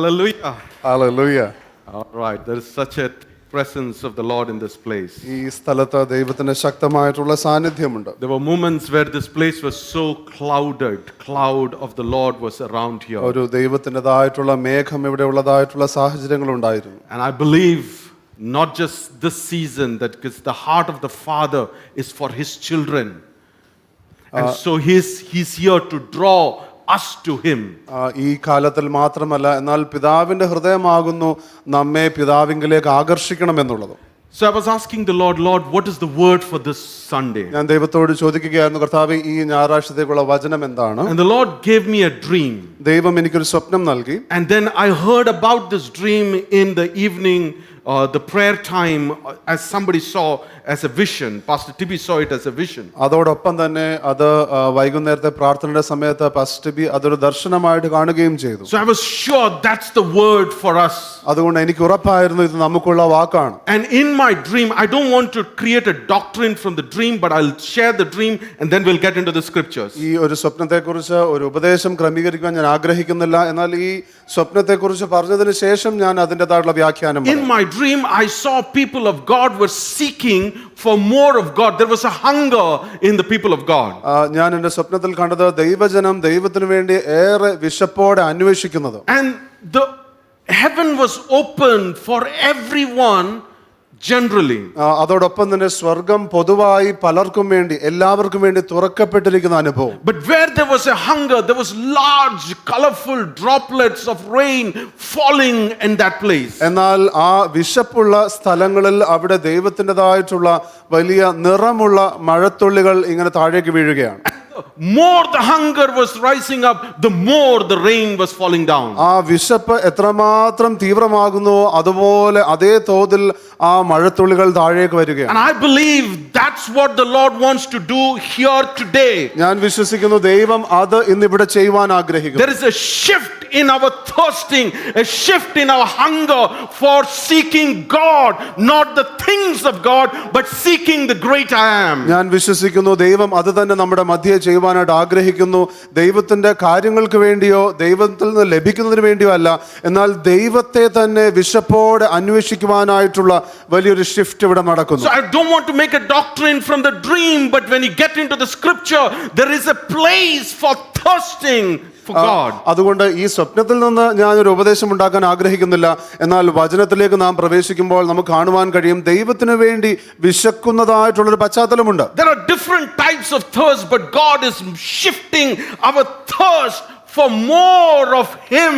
Hallelujah. Hallelujah. All right, there is such a presence of the Lord in this place. ഈ സ്ഥലത്ത് ദൈവത്തിന്റെ ശക്തമായിട്ടുള്ള സാന്നിധ്യമുണ്ട്. There were moments where this place was so clouded. Cloud of the Lord was around here. ഒരു ദൈവത്തിൻ്റെതായിട്ടുള്ള മേഘം ഇവിടെ ഉള്ളതായിട്ടുള്ള സാഹചര്യങ്ങൾ ഉണ്ടായിരുന്നു. And I believe not just this season, that because the heart of the Father is for his children. And so he's here to draw us to him. ഈ കാലത്തിൽ മാത്രമല്ല, എന്നാൽ പിതാവിന്റെ ഹൃദയമാകുന്നു നമ്മെ പിതാവിങ്കിലേക്ക് ആകർഷിക്കണമെന്നുള്ളത്. So I was asking the Lord, what is the word for this Sunday? ഞാൻ ദൈവത്തോട് ചോദിക്കുകയായിരുന്നു, കർത്താവേ, ഈ ഞായറാഴ്ചത്തേക്കുള്ള വചനം എന്താണ്? And the Lord gave me a dream. ദൈവം എനിക്കൊരു സ്വപ്നം നൽകി. And then I heard about this dream in the evening, the prayer time, as somebody saw as a vision. Pastor Tibi saw it as a vision. അതോടൊപ്പം തന്നെ അത് വൈകുന്നേരത്തെ പ്രാർത്ഥനയുടെ സമയത്ത് പാസ്റ്റർ ടിബി അതൊരു ദർശനമായിട്ട് കാണുകയും ചെയ്തു. So I was sure that's the word for us. അതുകൊണ്ട് എനിക്ക് ഉറപ്പായിരുന്നു ഇത് നമുക്കുള്ള വാക്കാണ്. And in my dream, I don't want to create a doctrine from the dream, but I'll share the dream and then we'll get into the scriptures. ഈ ഒരു സ്വപ്നത്തെക്കുറിച്ച് ഒരു ഉപദേശം ക്രമീകരിക്കാൻ ഞാൻ ആഗ്രഹിക്കുന്നില്ല. എന്നാൽ ഈ സ്വപ്നത്തെക്കുറിച്ച് പറഞ്ഞതിന് ശേഷം ഞാൻ അതിൻ്റെതായിട്ടുള്ള വ്യാഖ്യാനം. In my dream, I saw people of God were seeking for more of God. There was a hunger in the people of God. ഞാൻ എൻ്റെ സ്വപ്നത്തിൽ കണ്ടത് ദൈവജനം ദൈവത്തിന് വേണ്ടി ഏറെ വിശപ്പോടെ അന്വേഷിക്കുന്നത്. And the heaven was open for everyone generally. അതോടൊപ്പം തന്നെ സ്വർഗം പൊതുവായി പലർക്കും വേണ്ടി എല്ലാവർക്കും വേണ്ടി തുറക്കപ്പെട്ടിരിക്കുന്ന അനുഭവം. But where there was a hunger, there was large colorful droplets of rain falling in that place. എന്നാൽ ആ വിശപ്പുള്ള സ്ഥലങ്ങളിൽ അവിടെ ദൈവത്തിൻ്റെതായിട്ടുള്ള വലിയ നിറമുള്ള മഴത്തുള്ളികൾ ഇങ്ങനെ താഴേക്ക് വീഴുകയാണ്. More the hunger was rising up, the more the rain was falling down. ആ വിശപ്പ് എത്രമാത്രം തീവ്രമാകുന്നു അതുപോലെ അതേ തോതിൽ ആ മഴത്തുള്ളികൾ താഴേക്ക് വരികയാണ്. And I believe that's what the Lord wants to do here today. ഞാൻ വിശ്വസിക്കുന്നു ദൈവം അത് ഇന്നിവിടെ ചെയ്യുവാൻ ആഗ്രഹിക്കുന്നു. There is a shift in our thirsting, a shift in our hunger for seeking God, not the things of God, but seeking the great I am. ഞാൻ വിശ്വസിക്കുന്നു ദൈവം അത് തന്നെ നമ്മുടെ മധ്യേ ചെയ്യുവാനായിട്ട് ആഗ്രഹിക്കുന്നു. ദൈവത്തിന്റെ കാര്യങ്ങൾക്ക് വേണ്ടിയോ ദൈവത്തിൽ നിന്ന് ലഭിക്കുന്നതിന് വേണ്ടിയോ അല്ല, എന്നാൽ ദൈവത്തെ തന്നെ വിശപ്പോടെ അന്വേഷിക്കുവാനായിട്ടുള്ള വലിയൊരു ഷിഫ്റ്റ് ഇവിടെ നടക്കുന്നു. So I don't want to make a doctrine from the dream, but when you get into the scripture, there is a place for thirsting for God. അതുകൊണ്ട് ഈ സ്വപ്നത്തിൽ നിന്ന് ഞാനൊരു ഉപദേശം ഉണ്ടാക്കാൻ ആഗ്രഹിക്കുന്നില്ല. എന്നാൽ വചനത്തിലേക്ക് നാം പ്രവേശിക്കുമ്പോൾ നമുക്ക് കാണുവാൻ കഴിയും ദൈവത്തിന് വേണ്ടി വിശക്കുന്നതായിട്ടുള്ളൊരു പശ്ചാത്തലമുണ്ട്. There are different types of thirst, but God is shifting our thirst for more of him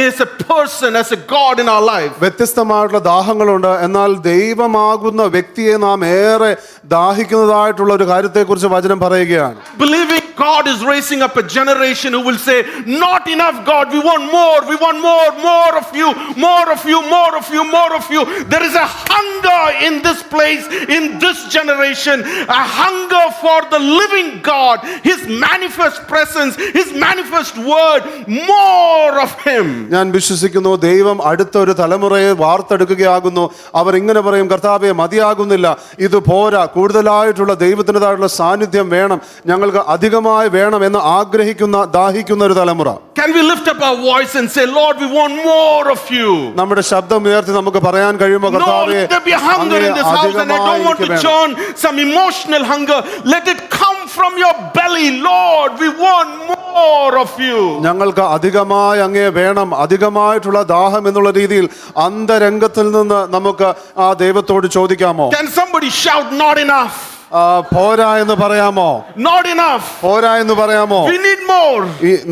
as a person, as a God in our life. വ്യത്യസ്തമായിട്ടുള്ള ദാഹങ്ങളുണ്ട്. എന്നാൽ ദൈവമാകുന്ന വ്യക്തിയെ നാം ഏറെ ദാഹിക്കുന്നതായിട്ടുള്ള ഒരു കാര്യത്തെക്കുറിച്ച് വചനം പറയുകയാണ്. Believing God is raising up a generation who will say, not enough God, we want more of you, more of you, more of you, more of you. There is a hunger in this place, in this generation, a hunger for the living God, his manifest presence, his manifest word, more of him. ഞാൻ വിശ്വസിക്കുന്നു ദൈവം അടുത്ത ഒരു തലമുറയെ വാർത്തെടുക്കുകയാകുന്നു. അവർ ഇങ്ങനെ പറയും, കർത്താവേ മതിയാകുന്നില്ല, ഇത് പോരാ, കൂടുതലായിട്ടുള്ള ദൈവത്തിൻ്റെതായിട്ടുള്ള സാന്നിധ്യം വേണം, ഞങ്ങൾക്ക് അധികമായി വേണം എന്ന് ആഗ്രഹിക്കുന്ന ദാഹിക്കുന്ന ഒരു തലമുറ. Can we lift up our voice and say, Lord, we want more of you? നമ്മുടെ ശബ്ദം ഉയർത്തി നമുക്ക് പറയാൻ കഴിയുമോ, കർത്താവേ Lord, there be hunger in this house, and I don't want to churn some emotional hunger. Let it come from your belly. Lord, we want more of you. ഞങ്ങൾക്ക് അധികമായി അങ്ങേ വേണം, അധികമായിട്ടുള്ള ദാഹം എന്നുള്ള രീതിയിൽ അന്തരംഗത്തിൽ നിന്ന് നമുക്ക് ആ ദൈവത്തോട് ചോദിക്കാമോ? Can somebody shout, not enough? പോരാ എന്ന് പറയാമോ? Not enough. പോരാ എന്ന് പറയാമോ? We need more.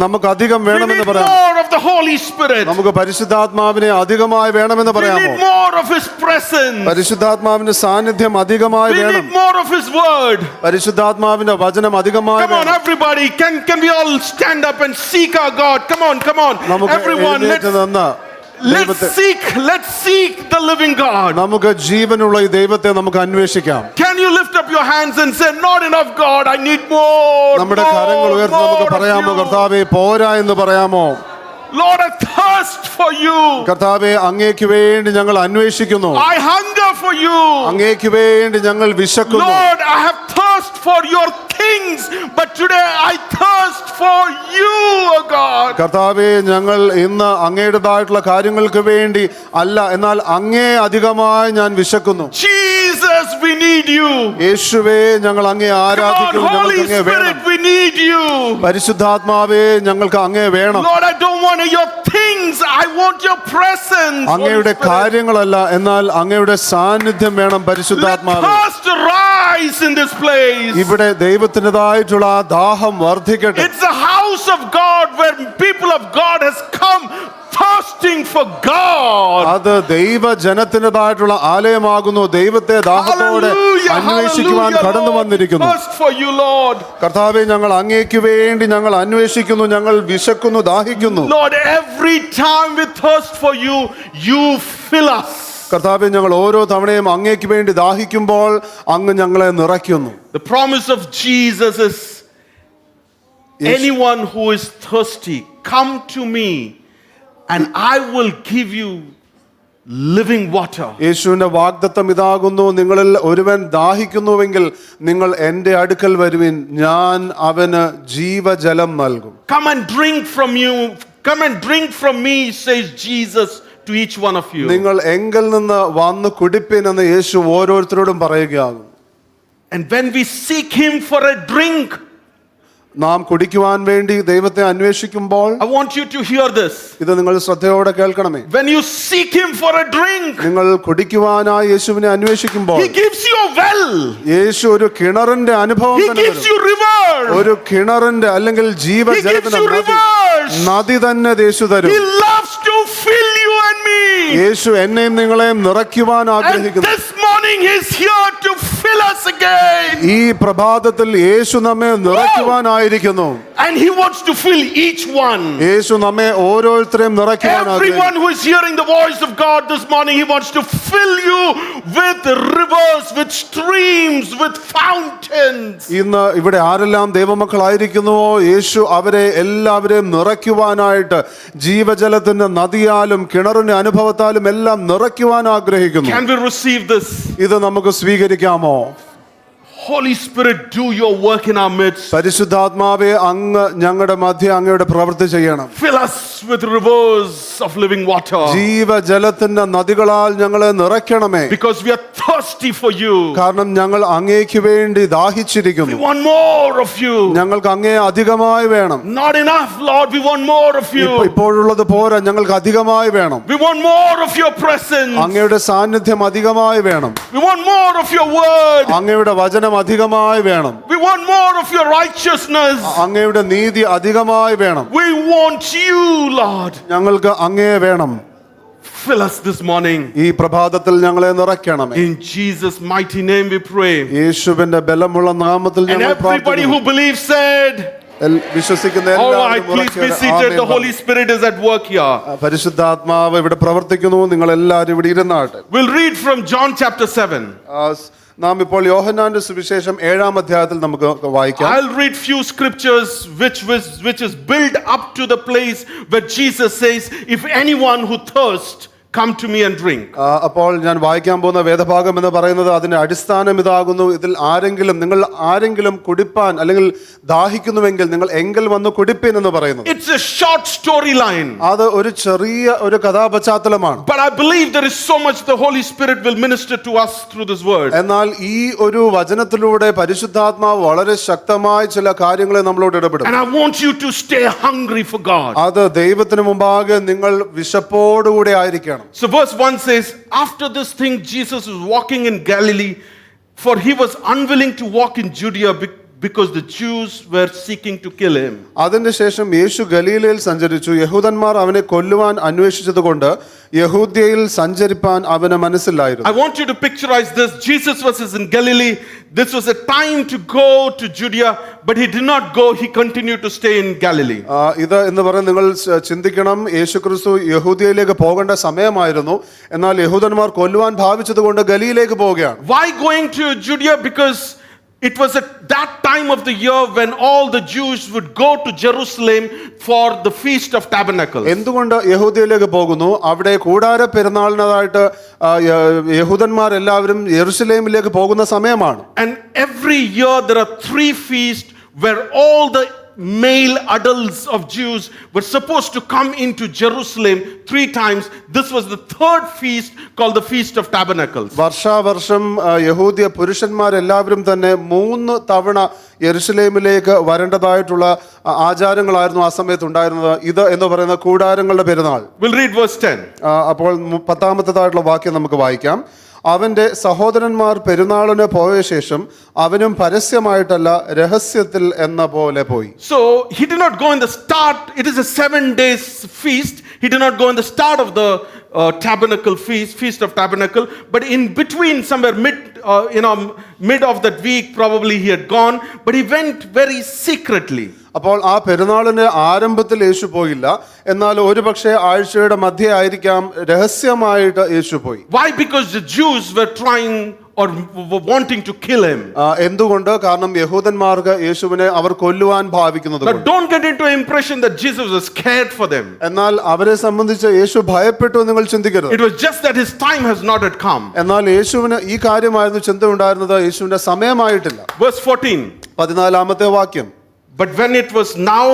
നമുക്ക് അധികം We വേണമെന്ന് need പറയാം. more of the Holy Spirit. നമുക്ക് പരിശുദ്ധാത്മാവിനെ അധികമായി വേണമെന്ന് We പറയാമോ? need more of his presence. പരിശുദ്ധാത്മാവിന്റെ സാന്നിധ്യം അധികമായി We വേണം. need more of his word. പരിശുദ്ധാത്മാവിന്റെ വചനം അധികമായി Come on, വേണം. everybody, can we all stand up and seek our God? Come on, നമുക്ക് everyone, എഴുന്നേറ്റ് നിന്ന് let's seek the living God. നമുക്ക് ജീവനുള്ള ഈ ദൈവത്തെ നമുക്ക് അന്വേഷിക്കാം. Can you lift up your hands and say, not enough God, I need more? നമ്മുടെ കരങ്ങൾ ഉയർത്തി നമുക്ക് പറയാമോ, കർത്താവേ പോരാ എന്ന് പറയാമോ? Lord, I thirst for you. കർത്താവേ അങ്ങേക്ക് വേണ്ടി ഞങ്ങൾ അന്വേഷിക്കുന്നു. I hunger for you. അങ്ങേക്ക് വേണ്ടി ഞങ്ങൾ വിശക്കുന്നു. Lord, I have thirst for your things things, but today I thirst for you, O God. കർത്താവേ, ഞങ്ങൾ ഇന്ന് അങ്ങയുടേതായിട്ടുള്ള കാര്യങ്ങൾക്ക് വേണ്ടി അല്ല, എന്നാൽ അങ്ങേ അധികമായി ഞാൻ വിശക്കുന്നു. Jesus, we need you. യേശുവേ, ഞങ്ങൾ അങ്ങേ Come on, ആരാധിക്കുന്നു. Holy ഞങ്ങൾക്ക് അങ്ങേ വേണം. Spirit, we need you. പരിശുദ്ധാത്മാവേ, ഞങ്ങൾക്ക് അങ്ങേ വേണം. Lord, I don't want your things. I want your presence. അങ്ങയുടെ Holy Spirit. കാര്യങ്ങളല്ല, എന്നാൽ അങ്ങയുടെ സാന്നിധ്യം വേണം. Let പരിശുദ്ധാത്മാവേ, thirst rise in this place. ഇവിടെ ദൈവത്തിൻ്റെതായിട്ടുള്ള ആ ദാഹം വർദ്ധിക്കട്ടെ. It's a house of God where people of God has come thirsting for God. അത് ദൈവജനത്തിൻ്റെതായിട്ടുള്ള ആലയമാകുന്നു. ദൈവത്തെ ദാഹത്തോടെ Hallelujah, അന്വേഷിക്കുവാൻ hallelujah, കടന്നു Lord. വന്നിരിക്കുന്നു. Thirst for you, Lord. കർത്താവേ, ഞങ്ങൾ അങ്ങേക്ക് വേണ്ടി ഞങ്ങൾ അന്വേഷിക്കുന്നു, ഞങ്ങൾ വിശക്കുന്നു, ദാഹിക്കുന്നു. Lord, every time we thirst for you, you fill us. കർത്താവേ, ഞങ്ങൾ ഓരോ തവണയും അങ്ങേക്ക് വേണ്ടി ദാഹിക്കുമ്പോൾ അങ്ങ് ഞങ്ങളെ നിറയ്ക്കുന്നു. The promise of Jesus is anyone who is thirsty, come to me and I will give you living water. യേശുവിന്റെ വാഗ്ദത്തം ഇതാകുന്നു, നിങ്ങളിൽ ഒരുവൻ ദാഹിക്കുന്നുവെങ്കിൽ നിങ്ങൾ എൻ്റെ അടുക്കൽ വരുവിൻ, ഞാൻ അവന് ജീവജലം നൽകും. Come and drink from you. Come and drink from me, says Jesus to each one of you. നിങ്ങൾ എങ്കിൽ നിന്ന് വന്ന് കുടിപ്പിൻ എന്ന് യേശു ഓരോരുത്തരോടും പറയുകയാകും. And when we seek him for a drink, നാം കുടിക്കുവാൻ വേണ്ടി ദൈവത്തെ അന്വേഷിക്കുമ്പോൾ I want you to hear this. ഇത് നിങ്ങൾ ശ്രദ്ധയോടെ കേൾക്കണമേ. When you seek him for a drink, നിങ്ങൾ കുടിക്കുവാനായി യേശുവിനെ അന്വേഷിക്കുമ്പോൾ he gives you a well. യേശു ഒരു കിണറിന്റെ അനുഭവം He തന്നെ gives തരും. you rivers. ഒരു കിണറിന്റെ അല്ലെങ്കിൽ He gives ജീവജലത്തിന്റെ you rivers. നദി തന്നെ യേശു തരും. He loves to fill you and me. യേശു എന്നെയും നിങ്ങളെയും നിറയ്ക്കുവാൻ And ആഗ്രഹിക്കുന്നു. this morning he's here to fill us again. ഈ പ്രഭാതത്തിൽ യേശു നമ്മെ നിറയ്ക്കുവാനായിരിക്കുന്നു. And he wants to fill each one. യേശു നമ്മെ ഓരോരുത്തരെയും നിറയ്ക്കുവാൻ ആഗ്രഹിക്കുന്നു. Everyone who is hearing the voice of God this morning, he wants to fill you with rivers, with streams, with fountains. ഇന്ന് ഇവിടെ ആരെല്ലാം ദൈവമക്കളായിരിക്കുന്നുവോ, യേശു അവരെ എല്ലാവരെയും നിറയ്ക്കുവാനായിട്ട് ജീവജലത്തിന്റെ നദിയാലും കിണറിന്റെ അനുഭവത്താലും എല്ലാം നിറയ്ക്കുവാൻ ആഗ്രഹിക്കുന്നു. Can we receive this? ഇത് നമുക്ക് സ്വീകരിക്കാമോ? Holy Spirit, do your work in our midst. പരിശുദ്ധാത്മാവേ, അങ്ങ് ഞങ്ങളുടെ മധ്യ അങ്ങയുടെ പ്രവൃത്തി ചെയ്യണം. Fill us with rivers of living water. ജീവജലത്തിന്റെ നദികളാൽ ഞങ്ങളെ നിറയ്ക്കണമേ. Because we are thirsty for you. കാരണം ഞങ്ങൾ അങ്ങേക്ക് വേണ്ടി We ദാഹിച്ചിരിക്കുന്നു. want more of you. ഞങ്ങൾക്ക് അങ്ങേ അധികമായി വേണം. Not enough, Lord. We want more of you. ഇപ്പോഴുള്ളത് പോരാ, ഞങ്ങൾക്ക് അധികമായി വേണം. We want more of your presence. അങ്ങയുടെ സാന്നിധ്യം അധികമായി വേണം. We want more of your word. അങ്ങയുടെ വചനം അധികമായി വേണം. We want more of your righteousness. അങ്ങയുടെ നീതി അധികമായി വേണം. We want you, Lord. ഞങ്ങൾക്ക് അങ്ങേ വേണം. Fill us this morning. ഈ പ്രഭാതത്തിൽ ഞങ്ങളെ നിറയ്ക്കണമേ. In Jesus' mighty name we pray. യേശുവിന്റെ ബലമുള്ള നാമത്തിൽ And ഞങ്ങൾ everybody പ്രാർത്ഥിക്കുന്നു. who believes said, വിശ്വസിക്കുന്ന all right, എല്ലാവരും please be ഉറക്കെ seated. The amen Holy Spirit is at work here. പരിശുദ്ധാത്മാവ് ഇവിടെ പ്രവർത്തിക്കുന്നു. നിങ്ങൾ എല്ലാവരും ഇവിടെ ഇരുന്നാട്ടെ. We'll read from John chapter 7. നാം ഇപ്പോൾ യോഹന്നാന്റെ സുവിശേഷം 7-ാം അധ്യായത്തിൽ നമുക്ക് വായിക്കാം. I'll read few scriptures which is built up to the place where Jesus says, if anyone who thirsts, come to me and drink. അപ്പോൾ ഞാൻ വായിക്കാൻ പോകുന്ന വേദഭാഗം എന്ന് പറയുന്നത് അതിന്റെ അടിസ്ഥാനം ഇതാകുന്നു. ഇതിൽ നിങ്ങൾ ആരെങ്കിലും കുടിപ്പാൻ അല്ലെങ്കിൽ ദാഹിക്കുന്നുവെങ്കിൽ നിങ്ങൾ എങ്കിൽ വന്ന് കുടിപ്പിൻ എന്ന് പറയുന്നു. It's a short storyline. അത് ഒരു ചെറിയ ഒരു കഥാപശ്ചാത്തലമാണ്. But I believe there is so much the Holy Spirit will minister to us through this word. എന്നാൽ ഈ ഒരു വചനത്തിലൂടെ പരിശുദ്ധാത്മാവ് വളരെ ശക്തമായി ചില കാര്യങ്ങളെ നമ്മളോട് ഇടപെടും. And I want you to stay hungry for God. അത് ദൈവത്തിന് മുമ്പാകെ നിങ്ങൾ വിശപ്പോടുകൂടെ ആയിരിക്കണം. So verse 1 says, after this thing Jesus was walking in Galilee, for he was unwilling to walk in Judea because the Jews were seeking to kill him. അതിന്റെ ശേഷം യേശു ഗലീലയിൽ സഞ്ചരിച്ചു. യഹൂദന്മാർ അവനെ കൊല്ലുവാൻ അന്വേഷിച്ചതുകൊണ്ട് യഹൂദ്യയിൽ സഞ്ചരിപ്പാൻ അവന് മനസ്സിലായിരുന്നു. I want you to picturize this. Jesus was in Galilee. This was a time to go to Judea, but he did not go. He continued to stay in Galilee. ഇത് എന്ന് പറയുന്നത് നിങ്ങൾ ചിന്തിക്കണം, യേശുക്രിസ്തു യഹൂദ്യയിലേക്ക് പോകേണ്ട സമയമായിരുന്നു. എന്നാൽ യഹൂദന്മാർ കൊല്ലുവാൻ ഭാവിച്ചതുകൊണ്ട് ഗലീലയിലേക്ക് പോവുകയാണ്. Why going to Judea? Because it was at that time of the year when all the Jews would go to Jerusalem for the Feast of Tabernacles. എന്തുകൊണ്ട് യഹൂദയിലേക്ക് പോകുന്നു? അവിടെ കൂടാര പെരുന്നാളിനായിട്ട് യഹൂദന്മാർ എല്ലാവരും യെരുശലേമിലേക്ക് പോകുന്ന സമയമാണ്. And every year there are 3 feasts where all the male adults of Jews were supposed to come into Jerusalem 3 times. This was the third feast called the Feast of Tabernacles. വർഷാവർഷം യഹൂദിയ പുരുഷന്മാരെല്ലാവരും തന്നെ 3 തവണ യെരുശലേമിലേക്ക് വരേണ്ടതായിട്ടുള്ള ആചാരങ്ങളായിരുന്നു ആ സമയത്ത് ഉണ്ടായിരുന്നത്. ഇത് എന്ന് പറയുന്ന കൂടാരങ്ങളുടെ പെരുന്നാൾ. We'll read verse 10. അപ്പോൾ 10-ാമത്തേതായിട്ടുള്ള വാക്യം നമുക്ക് വായിക്കാം. അവന്റെ സഹോദരന്മാർ പെരുന്നാളിന് പോയ ശേഷം അവനും പരസ്യമായിട്ടല്ല രഹസ്യത്തിൽ എന്ന പോലെ പോയി. So he did not go in the start. It is a 7 days feast. He did not go in the start of the tabernacle feast of tabernacle, but in between, somewhere mid of that week, probably he had gone, but he went very secretly. അപ്പോൾ ആ പെരുന്നാളിന് ആരംഭത്തിൽ യേശു പോയില്ല, എന്നാൽ ഒരുപക്ഷെ ആഴ്ചയുടെ മധ്യേ ആയിരിക്കാം രഹസ്യമായിട്ട് യേശു പോയി. Why? Because the Jews were trying or wanting to kill him. എന്തുകൊണ്ട്? കാരണം യഹൂദന്മാർക്ക് യേശുവിനെ അവർ കൊല്ലുവാൻ ഭാവിക്കുന്നത്. But don't get into impression that Jesus was scared for them. എന്നാൽ അവരെ സംബന്ധിച്ച് യേശു ഭയപ്പെട്ടു എന്ന് നിങ്ങൾ ചിന്തിക്കരുത്. It was just that his time has not yet come. എന്നാൽ യേശുവിന് ഈ കാര്യമായിരുന്നു ചിന്ത ഉണ്ടായിരുന്നത്, യേശുവിന്റെ സമയമായിട്ടില്ല. Verse 14. 14-ാമത്തെ വാക്യം. But when it was now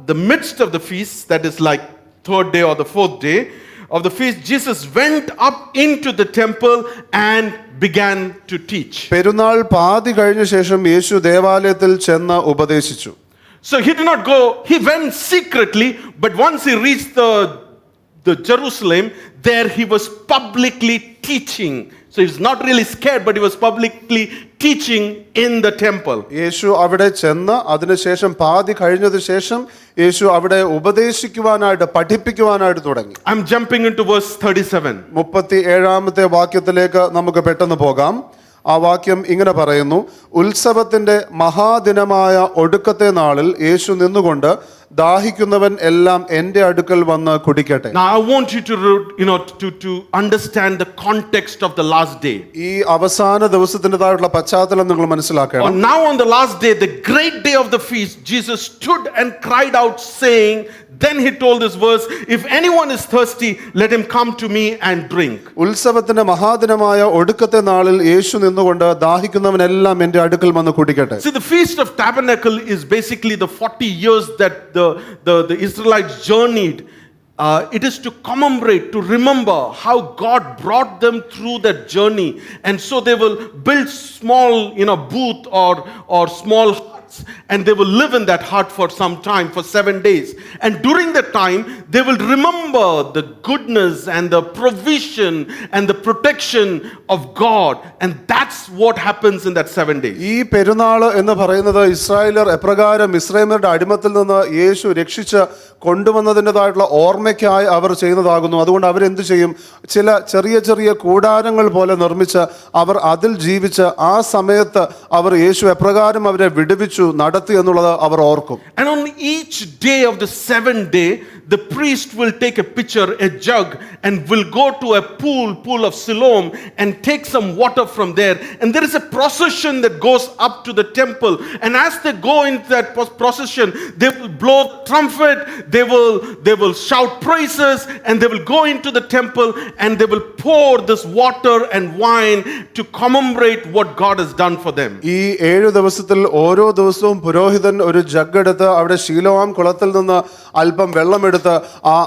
the midst of the feast, that is like 3rd day or the 4th day of the feast, Jesus went up into the temple and began to teach. പെരുന്നാൾ പാതി കഴിഞ്ഞ ശേഷം യേശു ദേവാലയത്തിൽ ചെന്ന് ഉപദേശിച്ചു. So he did not go, he went secretly, but once he reached the Jerusalem, there he was publicly teaching. So he was not really scared, but he was publicly teaching in the temple. യേശു അവിടെ ചെന്ന് അതിനുശേഷം പാതി കഴിഞ്ഞതിന് ശേഷം യേശു അവിടെ ഉപദേശിക്കുവാനായിട്ട് പഠിപ്പിക്കുവാനായിട്ട് തുടങ്ങി. I'm jumping into verse 37. 37-ാമത്തെ വാക്യത്തിലേക്ക് നമുക്ക് പെട്ടെന്ന് പോകാം. ആ വാക്യം ഇങ്ങനെ പറയുന്നു: ഉത്സവത്തിന്റെ മഹാദിനമായ ഒടുക്കത്തെ നാളിൽ യേശു നിന്നുകൊണ്ട് ദാഹിക്കുന്നവൻ എല്ലാം എൻ്റെ അടുക്കൽ വന്ന് കുടിക്കട്ടെ. Now I want you to understand the context of the last day. ഈ അവസാന ദിവസത്തിൻ്റെതായുള്ള പശ്ചാത്തലം നിങ്ങൾ മനസ്സിലാക്കണം. Now on the last day, the great day of the feast, Jesus stood and cried out saying, then he told this verse, if anyone is thirsty, let him come to me and drink. ഉത്സവത്തിന്റെ മഹാദിനമായ ഒടുക്കത്തെ നാളിൽ യേശു നിന്നുകൊണ്ട് ദാഹിക്കുന്നവനെല്ലാം എൻ്റെ അടുക്കൽ വന്ന് കുടിക്കട്ടെ. See, the Feast of Tabernacle is basically the 40 years that the Israelites journeyed. It is to commemorate, to remember how God brought them through that journey, and so they will build small, booth or small huts, and they will live in that hut for some time, for 7 days. And during that time, they will remember the goodness and the provision and the protection of God, and that's what happens in that 7 days. ഈ പെരുന്നാൾ എന്ന് പറയുന്നത് ഇസ്രായേലർ എപ്രകാരം മിസ്രൈമ്യരുടെ അടിമത്തിൽ നിന്ന് യേശു രക്ഷിച്ച് കൊണ്ടുവന്നതിൻ്റെതായിട്ടുള്ള ഓർമ്മയ്ക്കായി അവർ ചെയ്യുന്നതാകുന്നു. അതുകൊണ്ട് അവരെന്ത് ചെയ്യും? ചില ചെറിയ ചെറിയ കൂടാരങ്ങൾ പോലെ നിർമ്മിച്ച് അവർ അതിൽ ജീവിച്ച് ആ സമയത്ത് അവർ യേശു എപ്രകാരം അവരെ വിടുവിച്ചു നടത്തി എന്നുള്ളത് അവർ ഓർക്കും. And on each day of the 7th day, the priest will take a pitcher, a jug, and will go to a pool of Siloam, and take some water from there. And there is a procession that goes up to the temple. And as they go into that procession, they will blow trumpet, they will shout praises, and they will go into the temple, and they will pour this water and wine to commemorate what God has done for them. ഈ 7 ദിവസത്തിൽ ഓരോ ദിവസവും പുരോഹിതൻ ഒരു jug എടുത്ത് അവിടെ ശീലോവാം കുളത്തിൽ നിന്ന് അല്പം വെള്ളമെടുത്ത്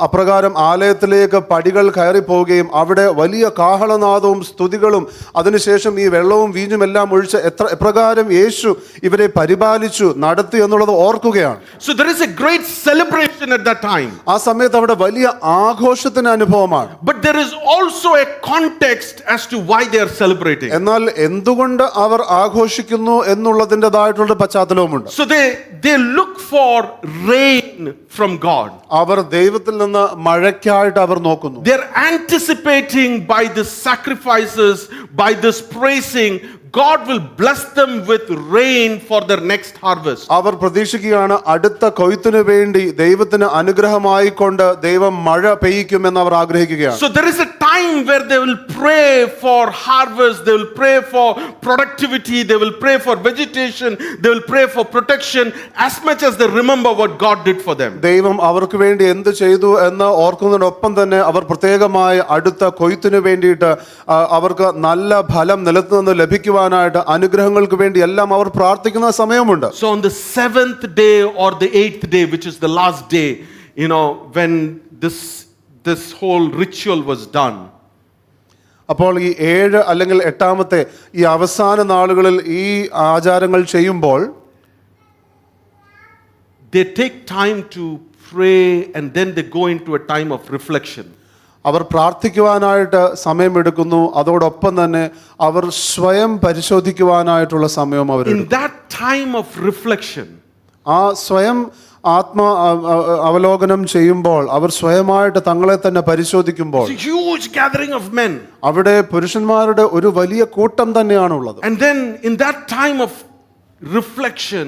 അപ്രകാരം ആലയത്തിലേക്ക് പടികൾ കയറി പോവുകയും അവിടെ വലിയ കാഹളനാദവും സ്തുതികളും അതിനുശേഷം ഈ വെള്ളവും വീഞ്ഞും എല്ലാം ഒഴിച്ച് എപ്രകാരം യേശു ഇവരെ പരിപാലിച്ചു നടത്തി എന്നുള്ളത് ഓർക്കുകയാണ്. So there is a great celebration at that time. ആ സമയത്ത് അവിടെ വലിയ ആഘോഷത്തിന് അനുഭവമാണ്. But there is also a context as to why they are celebrating. എന്നാൽ എന്തുകൊണ്ട് അവർ ആഘോഷിക്കുന്നു എന്നുള്ളതിൻ്റെതായിട്ടുള്ള പശ്ചാത്തലവുമുണ്ട്. So they look for rain from God. അവർ ദൈവത്തിൽ നിന്ന് മഴയ്ക്കായിട്ട് അവർ നോക്കുന്നു. They are anticipating by the sacrifices, by this praising, God will bless them with rain for their next harvest. അവർ പ്രതീക്ഷിക്കുകയാണ് അടുത്ത കൊയ്ത്തിനു വേണ്ടി ദൈവത്തിന് അനുഗ്രഹമായി കൊണ്ട് ദൈവം മഴ പെയ്യിക്കുമെന്ന് അവർ ആഗ്രഹിക്കുകയാണ്. So there is a time time where they will pray for harvest, they will pray for productivity, they will pray for vegetation, they will pray for protection as much as they remember what God did for them. ദൈവം അവർക്ക് വേണ്ടി എന്ത് ചെയ്തു എന്ന് ഓർക്കുന്നതിനൊപ്പം തന്നെ അവർ പ്രത്യേകമായി അടുത്ത കൊയ്ത്തിനു വേണ്ടിയിട്ട് അവർക്ക് നല്ല ഫലം നിലത്തു നിന്ന് ലഭിക്കുവാനായിട്ട് അനുഗ്രഹങ്ങൾക്ക് വേണ്ടി എല്ലാം അവർ പ്രാർത്ഥിക്കുന്ന സമയമുണ്ട്. So on the 7th day or the 8th day, which is the last day, when this whole ritual was done, അപ്പോൾ ഈ 7 അല്ലെങ്കിൽ 8-ാമത്തെ ഈ അവസാന നാളുകളിൽ ഈ ആചാരങ്ങൾ ചെയ്യുമ്പോൾ they take time to pray and then they go into a time of reflection. അവർ പ്രാർത്ഥിക്കുവാനായിട്ട് സമയമെടുക്കുന്നു, അതോടൊപ്പം തന്നെ അവർ സ്വയം പരിശോധിക്കുവാനായിട്ടുള്ള സമയം അവർ. In that time of reflection, ആ സ്വയം അവലോകനം ചെയ്യുമ്പോൾ, അവർ സ്വയമായിട്ട് തങ്ങളെ തന്നെ പരിശോധിക്കുമ്പോൾ, it's a huge gathering of men. അവിടെ പുരുഷന്മാരുടെ ഒരു വലിയ കൂട്ടം തന്നെയാണുള്ളത്. And then in that time of reflection,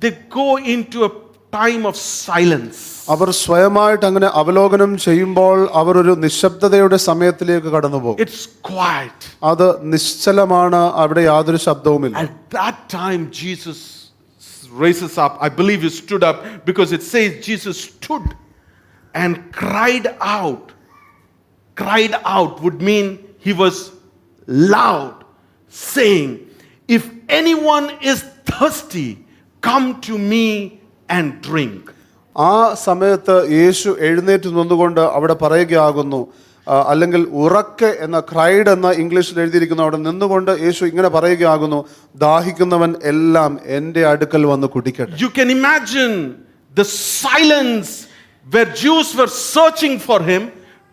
they go into a time of silence. അവർ സ്വയമായിട്ട് അങ്ങനെ അവലോകനം ചെയ്യുമ്പോൾ അവർ ഒരു നിശബ്ദതയുടെ സമയത്തിലേക്ക് കടന്നു പോകും. It's quiet. അത് നിശ്ചലമാണ്, അവിടെ യാതൊരു ശബ്ദവുമില്ല. At that time Jesus raises up. I believe he stood up because it says Jesus stood and cried out. Cried out would mean he was loud, saying, "If anyone is thirsty, come to me and drink." ആ സമയത്ത് യേശു എഴുന്നേറ്റ് നിന്നുകൊണ്ട് അവിടെ പറയുകയാകുന്നു, അല്ലെങ്കിൽ ഉറക്കെ എന്ന cried എന്ന ഇംഗ്ലീഷിൽ എഴുതിയിരിക്കുന്നു, അവിടെ നിന്നുകൊണ്ട് യേശു ഇങ്ങനെ പറയുകയാകുന്നു, ദാഹിക്കുന്നവൻ എല്ലാം എൻ്റെ അടുക്കൽ വന്ന് കുടിക്കട്ടെ. You can imagine the silence where Jews were searching for him,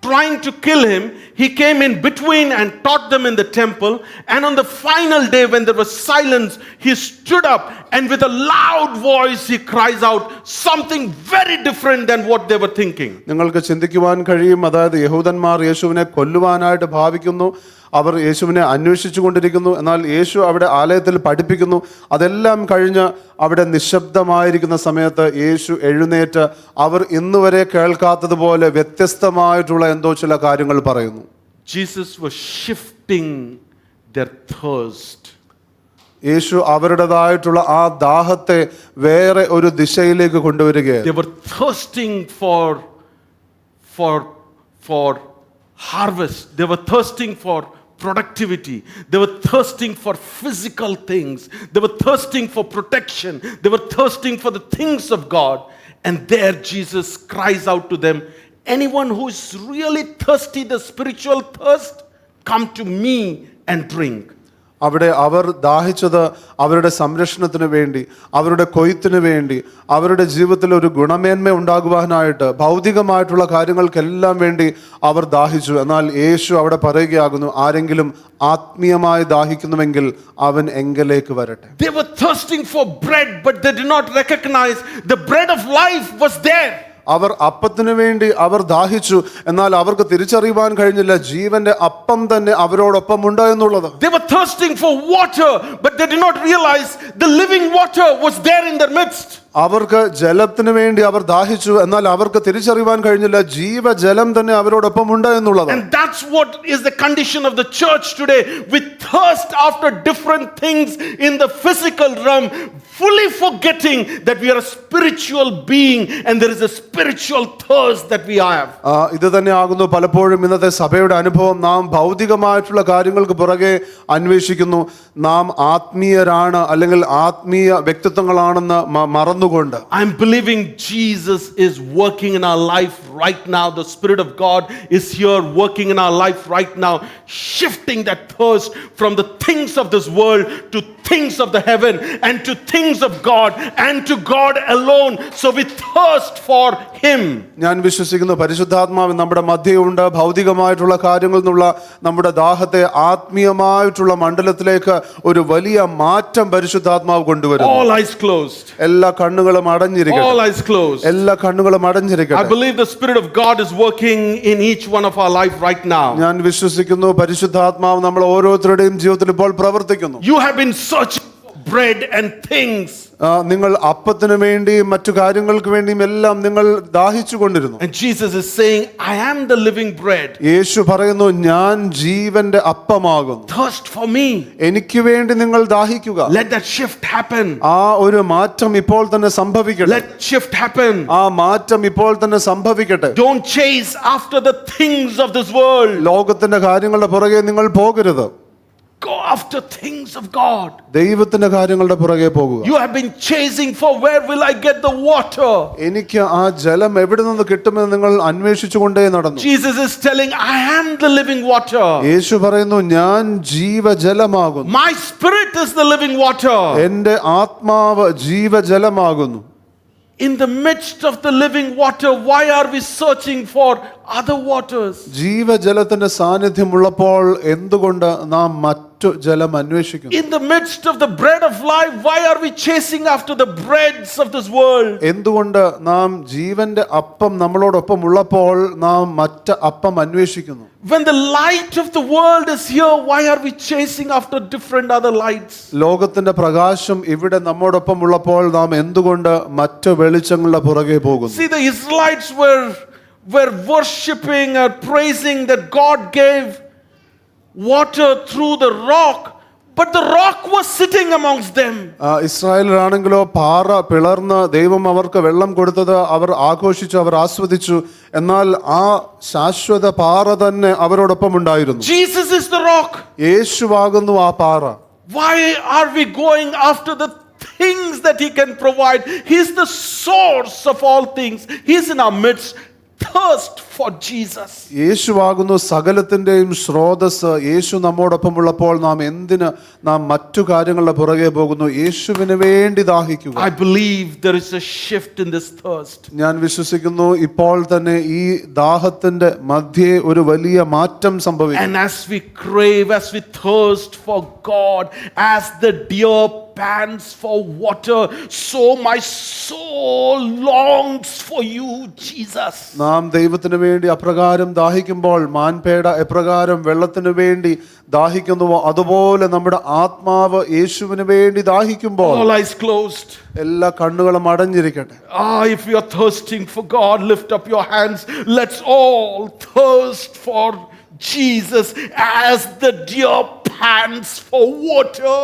trying to kill him. He came in between and taught them in the temple. And on the final day, when there was silence, he stood up and with a loud voice he cries out something very different than what they were thinking. നിങ്ങൾക്ക് ചിന്തിക്കുവാൻ കഴിയും, അതായത് യഹൂദന്മാർ യേശുവിനെ കൊല്ലുവാനായിട്ട് ഭാവിക്കുന്നു, അവർ യേശുവിനെ അന്വേഷിച്ചു കൊണ്ടിരിക്കുന്നു. എന്നാൽ യേശു അവിടെ ആലയത്തിൽ പഠിപ്പിക്കുന്നു. അതെല്ലാം കഴിഞ്ഞ് അവിടെ നിശബ്ദമായിരിക്കുന്ന സമയത്ത് യേശു എഴുന്നേറ്റ് അവർ ഇന്നുവരെ കേൾക്കാത്തതുപോലെ വ്യത്യസ്തമായിട്ടുള്ള എന്തോ ചില കാര്യങ്ങൾ പറയുന്നു. Jesus was shifting their thirst. യേശു അവരുടേതായിട്ടുള്ള ആ ദാഹത്തെ വേറെ ഒരു ദിശയിലേക്ക് കൊണ്ടുവരികയാണ്. They were thirsting for harvest. They were thirsting for productivity. They were thirsting for physical things. They were thirsting for protection. They were thirsting for the things of God. And there Jesus cries out to them, "Anyone who is really thirsty, the spiritual thirst, come to me and drink." അവിടെ അവർ ദാഹിച്ചത് അവരുടെ സംരക്ഷണത്തിന് വേണ്ടി, അവരുടെ കൊയ്ത്തിന് വേണ്ടി, അവരുടെ ജീവിതത്തിൽ ഒരു ഗുണമേന്മ ഉണ്ടാകുവാനായിട്ട്, ഭൗതികമായിട്ടുള്ള കാര്യങ്ങൾക്കെല്ലാം വേണ്ടി അവർ ദാഹിച്ചു. എന്നാൽ യേശു അവിടെ പറയുകയാകുന്നു, ആരെങ്കിലും ആത്മീയമായി ദാഹിക്കുന്നുവെങ്കിൽ അവൻ എങ്കിലേക്ക് വരട്ടെ. They were thirsting for bread, but they did not recognize the bread of life was there. അവർ അപ്പത്തിന് വേണ്ടി അവർ ദാഹിച്ചു, എന്നാൽ അവർക്ക് തിരിച്ചറിയുവാൻ കഴിഞ്ഞില്ല ജീവന്റെ അപ്പം തന്നെ അവരോടൊപ്പം ഉണ്ട് എന്നുള്ളത്. They were thirsting for water, but they did not realize the living water was there in their midst. അവർക്ക് ജലത്തിന് വേണ്ടി അവർ ദാഹിച്ചു, എന്നാൽ അവർക്ക് തിരിച്ചറിയുവാൻ കഴിഞ്ഞില്ല ജീവജലം തന്നെ അവരോടൊപ്പം ഉണ്ട് എന്നുള്ളത്. And that's what is the condition of the church today. We thirst after different things in the physical realm, fully forgetting that we are a spiritual being and there is a spiritual thirst that we have. ഇത് തന്നെ ആകുന്നു പലപ്പോഴും ഇന്നത്തെ സഭയുടെ അനുഭവം. നാം ഭൗതികമായിട്ടുള്ള കാര്യങ്ങൾക്ക് പുറകെ അന്വേഷിക്കുന്നു, നാം ആത്മീയരാണ് അല്ലെങ്കിൽ ആത്മീയ വ്യക്തിത്വങ്ങളാണെന്ന് മറന്നുകൊണ്ട്. I'm believing Jesus is working in our life right now. The Spirit of God is here working in our life right now, shifting that thirst from the things of this world to things of the heaven and to things of God and to God alone. So we thirst for Him. ഞാൻ വിശ്വസിക്കുന്നു പരിശുദ്ധാത്മാവ് നമ്മുടെ മധ്യയുണ്ട്. ഭൗതികമായിട്ടുള്ള കാര്യങ്ങളിൽ നിന്നുള്ള നമ്മുടെ ദാഹത്തെ ആത്മീയമായിട്ടുള്ള മണ്ഡലത്തിലേക്ക് ഒരു വലിയ മാറ്റം പരിശുദ്ധാത്മാവ് കൊണ്ടുവരും. All eyes closed. എല്ലാ കണ്ണുകളും അടഞ്ഞിരിക്കട്ടെ. All eyes closed. എല്ലാ കണ്ണുകളും അടഞ്ഞിരിക്കട്ടെ. I believe the Spirit of God is working in each one of our life right now. ഞാൻ വിശ്വസിക്കുന്നു പരിശുദ്ധാത്മാവ് നമ്മൾ ഓരോരുത്തരുടെയും ജീവിതത്തിൽ ഇപ്പോൾ പ്രവർത്തിക്കുന്നു. You have been searching for bread and things. നിങ്ങൾ അപ്പത്തിനു വേണ്ടിയും മറ്റു കാര്യങ്ങൾക്ക് വേണ്ടിയും എല്ലാം നിങ്ങൾ ദാഹിച്ചു കൊണ്ടിരുന്നു. And Jesus is saying, I am the living bread. യേശു പറയുന്നു, ഞാൻ ജീവന്റെ അപ്പമാകുന്നു. Thirst for me. എനിക്ക് വേണ്ടി നിങ്ങൾ ദാഹിക്കുക. Let that shift happen. ആ ഒരു മാറ്റം ഇപ്പോൾ തന്നെ സംഭവിക്കട്ടെ. Let shift happen. ആ മാറ്റം ഇപ്പോൾ തന്നെ സംഭവിക്കട്ടെ. Don't chase after the things of this world. ലോകത്തിന്റെ കാര്യങ്ങളുടെ പുറകെ നിങ്ങൾ പോകരുത്. Go after things of God. ദൈവത്തിന്റെ കാര്യങ്ങളുടെ പുറകെ പോകുക. You have been chasing for where will I get the water? എനിക്ക് ആ ജലം എവിടെ നിന്ന് കിട്ടുമെന്ന് നിങ്ങൾ അന്വേഷിച്ചുകൊണ്ടേ നടന്നു. Jesus is telling, I am the living water. യേശു പറയുന്നു, ഞാൻ ജീവജലമാകുന്നു. My spirit is the living water. എന്റെ ആത്മാവ് ജീവജലമാകുന്നു. In the midst of the living water, why are we searching for other waters? ജീവജലത്തിന്റെ സാന്നിധ്യമുള്ളപ്പോൾ എന്തുകൊണ്ട് നാം മറ്റു ജലം അന്വേഷിക്കുന്നു? In the midst of the bread of life, why are we chasing after the breads of this world? എന്തുകൊണ്ട് നാം ജീവന്റെ അപ്പം നമ്മളോടൊപ്പം ഉള്ളപ്പോൾ നാം മറ്റ് അപ്പം അന്വേഷിക്കുന്നു? When the light of the world is here, why are we chasing after different other lights? ലോകത്തിന്റെ പ്രകാശം ഇവിടെ നമ്മോടൊപ്പം ഉള്ളപ്പോൾ നാം എന്തുകൊണ്ട് മറ്റ് വെളിച്ചങ്ങളുടെ പുറകെ പോകുന്നു? See, the Israelites were worshipping or praising that God gave water through the rock, but the rock was sitting amongst them. ഇസ്രായേലിലാണെങ്കിലോ പാറ പിളർന്ന് ദൈവം അവർക്ക് വെള്ളം കൊടുത്തത് അവർ ആഘോഷിച്ചു, അവർ ആസ്വദിച്ചു. എന്നാൽ ആ ശാശ്വത പാറ തന്നെ അവരോടൊപ്പം ഉണ്ടായിരുന്നു. Jesus is the rock. യേശുവാകുന്നു ആ പാറ. Why are we going after the things that he can provide? He's the source of all things. He's in our midst. Thirst for Jesus. യേശുവാകുന്നു സകലത്തിന്റെയും സ്രോതസ്. യേശു നമ്മോടൊപ്പം ഉള്ളപ്പോൾ നാം മറ്റു കാര്യങ്ങളുടെ പുറകെ പോകുന്നു? യേശുവിന് വേണ്ടി ദാഹിക്കുക. I believe there is a shift in this thirst. ഞാൻ വിശ്വസിക്കുന്നു ഇപ്പോൾ തന്നെ ഈ ദാഹത്തിന്റെ മധ്യേ ഒരു വലിയ മാറ്റം സംഭവിക്കും. And as we crave, as we thirst for God, as the deer pants for water, so my soul longs for you, Jesus. നാം ദൈവത്തിന് വേണ്ടി അപ്രകാരം ദാഹിക്കുമ്പോൾ, മാൻപേട എപ്രകാരം വെള്ളത്തിന് വേണ്ടി ദാഹിക്കുന്നുവോ അതുപോലെ നമ്മുടെ ആത്മാവ് യേശുവിന് വേണ്ടി ദാഹിക്കുമ്പോൾ All eyes closed. എല്ലാ കണ്ണുകളും അടഞ്ഞിരിക്കട്ടെ. If you are thirsting for God, lift up your hands. Let's all thirst for Jesus as the deer pants for water.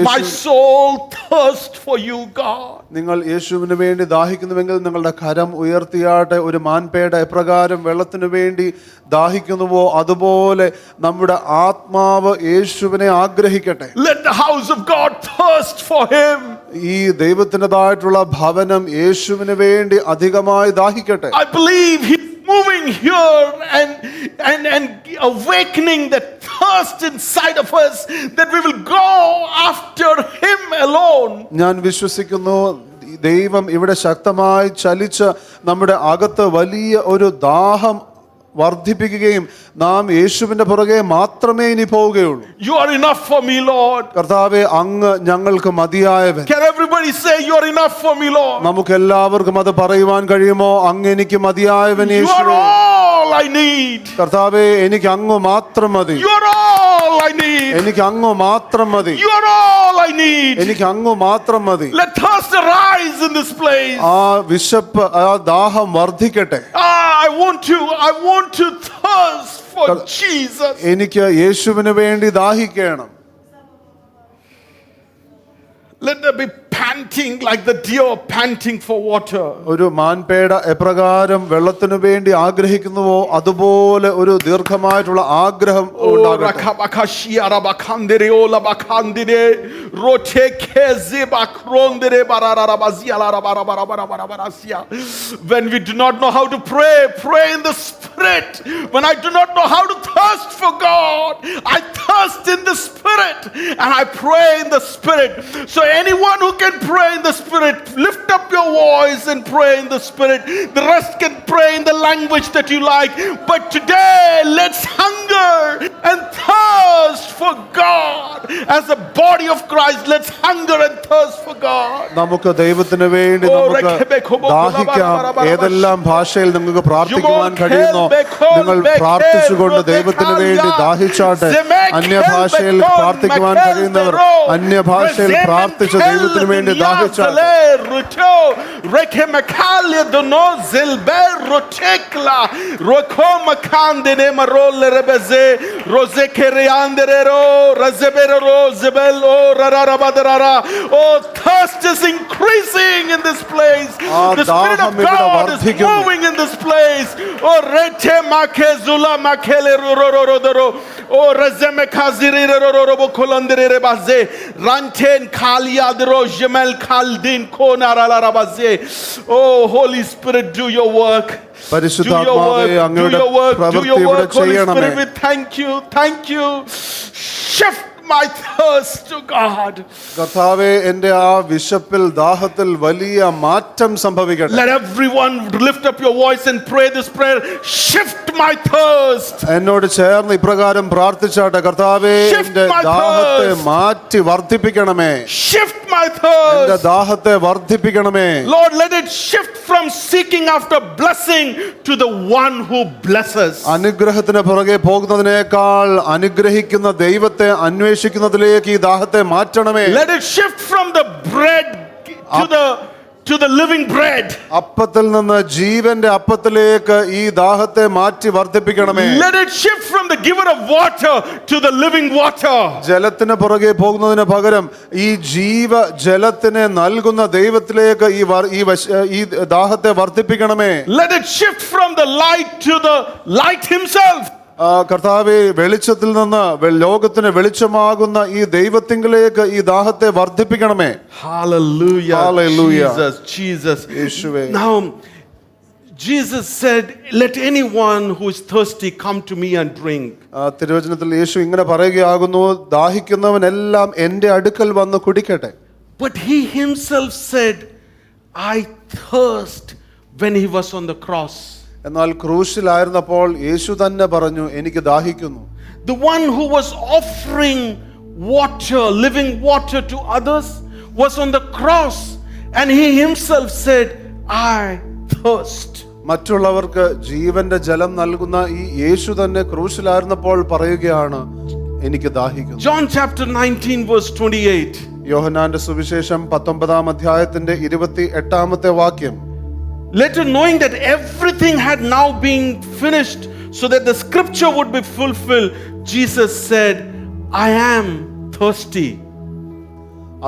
My soul thirsts for you, God. നിങ്ങൾ യേശുവിന് വേണ്ടി ദാഹിക്കുന്നുവെങ്കിൽ നിങ്ങളുടെ കരം ഉയർത്തിയാട്ടെ. ഒരു മാൻപേട എപ്രകാരം വെള്ളത്തിനു വേണ്ടി ദാഹിക്കുന്നുവോ അതുപോലെ നമ്മുടെ ആത്മാവ് യേശുവിനെ ആഗ്രഹിക്കട്ടെ. Let the house of God thirst for him. ഈ ദൈവത്തിൻ്റെതായിട്ടുള്ള ഭവനം യേശുവിന് വേണ്ടി അധികമായി ദാഹിക്കട്ടെ. I believe he's moving here and awakening the thirst inside of us, that we will go after him alone. ഞാൻ വിശ്വസിക്കുന്നു ദൈവം ഇവിടെ ശക്തമായി ചലിച്ച് നമ്മുടെ അകത്ത് വലിയ ഒരു ദാഹം വർദ്ധിപ്പിക്കുകയും നാം യേശുവിന്റെ പുറകെ മാത്രമേ ഇനി പോവുകയുള്ളൂ. You are enough for me, Lord. കർത്താവേ, അങ്ങ് ഞങ്ങൾക്ക് മതിയായവൻ. Can everybody say you are enough for me, Lord? നമുക്ക് എല്ലാവർക്കും അത് പറയുവാൻ കഴിയുമോ? അങ്ങ് എനിക്ക് മതിയായവൻ യേശുവേ. You are all I need. കർത്താവേ, എനിക്ക് അങ്ങ് മാത്രം മതി. You are all I need. എനിക്ക് അങ്ങ് മാത്രം മതി. You are all I need. എനിക്ക് അങ്ങ് മാത്രം മതി. Let thirst arise in this place. ആ വിശപ്പ്, ആ ദാഹം വർദ്ധിക്കട്ടെ. I want to thirst for Jesus. എനിക്ക് യേശുവിന് വേണ്ടി ദാഹിക്കണം. Let there be panting like the deer panting for water. ഒരു മാൻപേട എപ്രകാരം വെള്ളത്തിനു വേണ്ടി ആഗ്രഹിക്കുന്നുവോ അതുപോലെ ഒരു ദീർഘമായിട്ടുള്ള ആഗ്രഹം ഉണ്ടാകട്ടെ. When we do not know how to pray, pray in the Spirit. When I do not know how to thirst for God, I thirst in the Spirit and I pray in the Spirit. So anyone who can pray in the Spirit, lift up your voice and pray in the Spirit. The rest can pray in the language that you like. But today, let's hunger and thirst for God. As the body of Christ, let's hunger and thirst for God. നമുക്ക് ദൈവത്തിന് വേണ്ടി നമുക്ക് ദാഹിക്കാം. ഏതെല്ലാം ഭാഷയിൽ നിങ്ങൾക്ക് പ്രാർത്ഥിക്കുവാൻ കഴിയുന്നോ നിങ്ങൾ പ്രാർത്ഥിച്ചുകൊണ്ട് ദൈവത്തിന് വേണ്ടി ദാഹിച്ചാട്ടെ. അന്യഭാഷയിൽ പ്രാർത്ഥിക്കുവാൻ കഴിയുന്നവർ അന്യഭാഷയിൽ പ്രാർത്ഥിച്ച് ദൈവത്തിന് വേണ്ടി ദാഹിച്ചാട്ടെ. Oh, thirst is increasing in this place. The Spirit of God is moving in this place. Oh, rete makezula makele rorororo. Oh, rezeme kaziri rororobo kolandere baze. Ranten kaliadro jemel kaldin konaralarabaze. Oh, Holy Spirit, do your work. പരിശുദ്ധാത്മാവേ അങ്ങയുടെ പ്രവൃത്തി ഇവിടെ ചെയ്യണമേ. We thank you. Shift my thirst to God. കർത്താവേ, എൻ്റെ ആ വിശപ്പിൽ ദാഹത്തിൽ വലിയ മാറ്റം സംഭവിക്കട്ടെ. Let everyone lift up your voice and pray this prayer. Shift my thirst. എന്നോട് ചേർന്ന് ഇപ്രകാരം പ്രാർത്ഥിച്ചാട്ടെ. കർത്താവേ, എൻ്റെ ദാഹത്തെ മാറ്റി വർദ്ധിപ്പിക്കണമേ. Shift my thirst. എൻ്റെ ദാഹത്തെ വർദ്ധിപ്പിക്കണമേ. Lord, let it shift from seeking after blessing to the one who blesses. അനുഗ്രഹത്തിന് പുറകെ പോകുന്നതിനേക്കാൾ അനുഗ്രഹിക്കുന്ന ദൈവത്തെ അന്വേഷിക്കുന്നതിലേക്ക് ഈ ദാഹത്തെ മാറ്റണമേ. Let it shift from the bread to the living bread. അപ്പത്തിൽ നിന്ന് ജീവന്റെ അപ്പത്തിലേക്ക് ഈ ദാഹത്തെ മാറ്റി വർദ്ധിപ്പിക്കണമേ. Let it shift from the giver of water to the living water. ജലത്തിന് പുറകെ പോകുന്നതിന് പകരം ഈ ജലത്തിനെ നൽകുന്ന ദൈവത്തിലേക്ക് ഈ ദാഹത്തെ വർദ്ധിപ്പിക്കണമേ. Let it shift from the light to the light himself. കർത്താവേ, വെളിച്ചത്തിൽ നിന്ന് ലോകത്തിന് വെളിച്ചമാകുന്ന ഈ ദൈവത്തിങ്കിലേക്ക് ഈ ദാഹത്തെ വർദ്ധിപ്പിക്കണമേ. Hallelujah. Hallelujah. Jesus. യേശുവേ. Now Jesus said, let anyone who is thirsty come to me and drink. തിരുവചനത്തിൽ യേശു ഇങ്ങനെ പറയുകയാകുന്നു, ദാഹിക്കുന്നവനെല്ലാം എൻ്റെ അടുക്കൽ വന്ന് കുടിക്കട്ടെ. But he himself said, I thirst, when he was on the cross. എന്നാൽ ക്രൂശിലായിരുന്നപ്പോൾ യേശു തന്നെ പറഞ്ഞു, എനിക്ക് ദാഹിക്കുന്നു. The one who was offering water, living water to others, was on the cross, and he himself said, I thirst. മറ്റുള്ളവർക്ക് ജീവന്റെ ജലം നൽകുന്ന ഈ യേശു തന്നെ ക്രൂശിലായിരുന്നപ്പോൾ പറയുകയാണ്, എനിക്ക് ദാഹിക്കുന്നു. John chapter 19 verse 28. യോഹന്നാന്റെ സുവിശേഷം 19-ാം അധ്യായത്തിന്റെ 28-ാമത്തെ വാക്യം. Later, knowing that everything had now been finished, so that the scripture would be fulfilled, Jesus said, I am thirsty.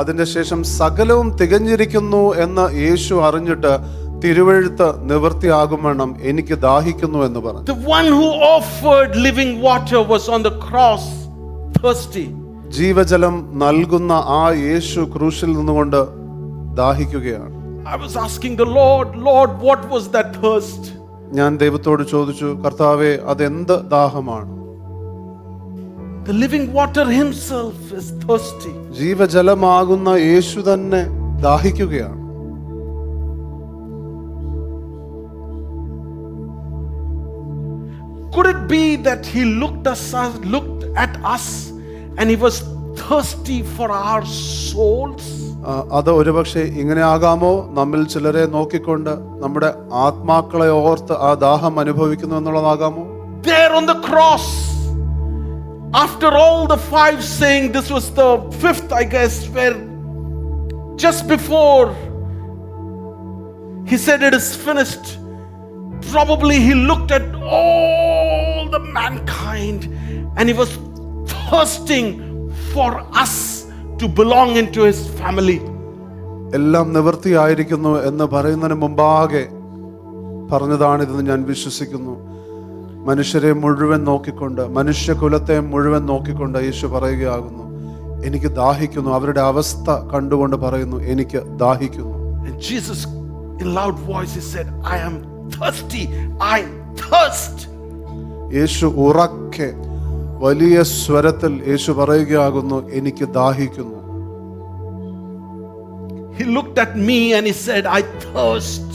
അതിന്റെ ശേഷം സകലവും തികഞ്ഞിരിക്കുന്നു എന്ന് യേശു അറിഞ്ഞിട്ട് തിരുവെഴുത്ത് നിവൃത്തിയാകുമെന്നും എനിക്ക് ദാഹിക്കുന്നു എന്ന് പറഞ്ഞു. The one who offered living water was on the cross thirsty. ജീവജലം നൽകുന്ന ആ യേശു ക്രൂശിൽ നിന്നുകൊണ്ട് ദാഹിക്കുകയാണ്. I was asking the Lord, what was that thirst? ഞാൻ ദൈവത്തോട് ചോദിച്ചു, കർത്താവേ, അതെന്ത് ദാഹമാണ്? The living water himself is thirsty. ജീവജലമാകുന്ന യേശു തന്നെ ദാഹിക്കുകയാണ്. Could it be that he looked at us and he was thirsty for our souls? അത് ഒരുപക്ഷെ ഇങ്ങനെ ആകാമോ, നമ്മിൽ ചിലരെ നോക്കിക്കൊണ്ട് നമ്മുടെ ആത്മാക്കളെ ഓർത്ത് ആ ദാഹം അനുഭവിക്കുന്നു എന്നുള്ളതാകാമോ? There on the cross, after all the 5 saying, this was the 5th, I guess, where just before he said it is finished, probably he looked at all the mankind and he was thirsting for us to belong into his family. എല്ലാം നിവൃത്തിയായിരിക്കുന്നു എന്ന് പറയുന്നതിന് മുമ്പാകെ പറഞ്ഞതാണിതെന്ന് ഞാൻ വിശ്വസിക്കുന്നു. മനുഷ്യരെ മുഴുവൻ നോക്കിക്കൊണ്ട്, മനുഷ്യകുലത്തെ മുഴുവൻ നോക്കിക്കൊണ്ട് യേശു പറയുകയാകുന്നു, എനിക്ക് ദാഹിക്കുന്നു. അവരുടെ അവസ്ഥ കണ്ടുകൊണ്ട് പറയുന്നു, എനിക്ക് ദാഹിക്കുന്നു. And Jesus in loud voice he said, I am thirsty, I thirst. യേശു ഉറക്കെ വലിയ സ്വരത്തിൽ യേശു പറയുകയാകുന്നു, എനിക്ക് ദാഹിക്കുന്നു. He looked at me and he said, I thirst.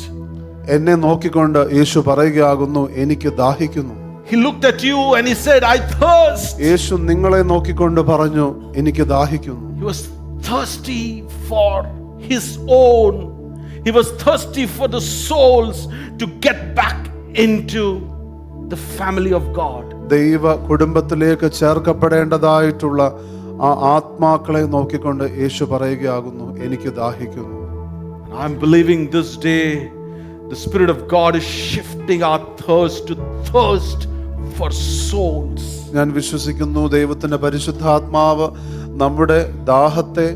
എന്നെ നോക്കിക്കൊണ്ട് യേശു പറയുകയാകുന്നു, എനിക്ക് ദാഹിക്കുന്നു. He looked at you and he said, I thirst. യേശു നിങ്ങളെ നോക്കിക്കൊണ്ട് പറഞ്ഞു, എനിക്ക് ദാഹിക്കുന്നു. He was thirsty for his own. He was thirsty for the souls to get back into the family of God. ദൈവ കുടുംബത്തിലേക്ക് ചേർക്കപ്പെടേണ്ടതായിട്ടുള്ള ആ ആത്മാക്കളെ നോക്കിക്കൊണ്ട് യേശു പറയുകയാകുന്നു, എനിക്ക് ദാഹിക്കുന്നു. I'm believing this day the Spirit of God is shifting our thirst to thirst for souls. ഞാൻ വിശ്വസിക്കുന്നു ദൈവത്തിന്റെ പരിശുദ്ധാത്മാവ് നമ്മുടെ ദാഹത്തെ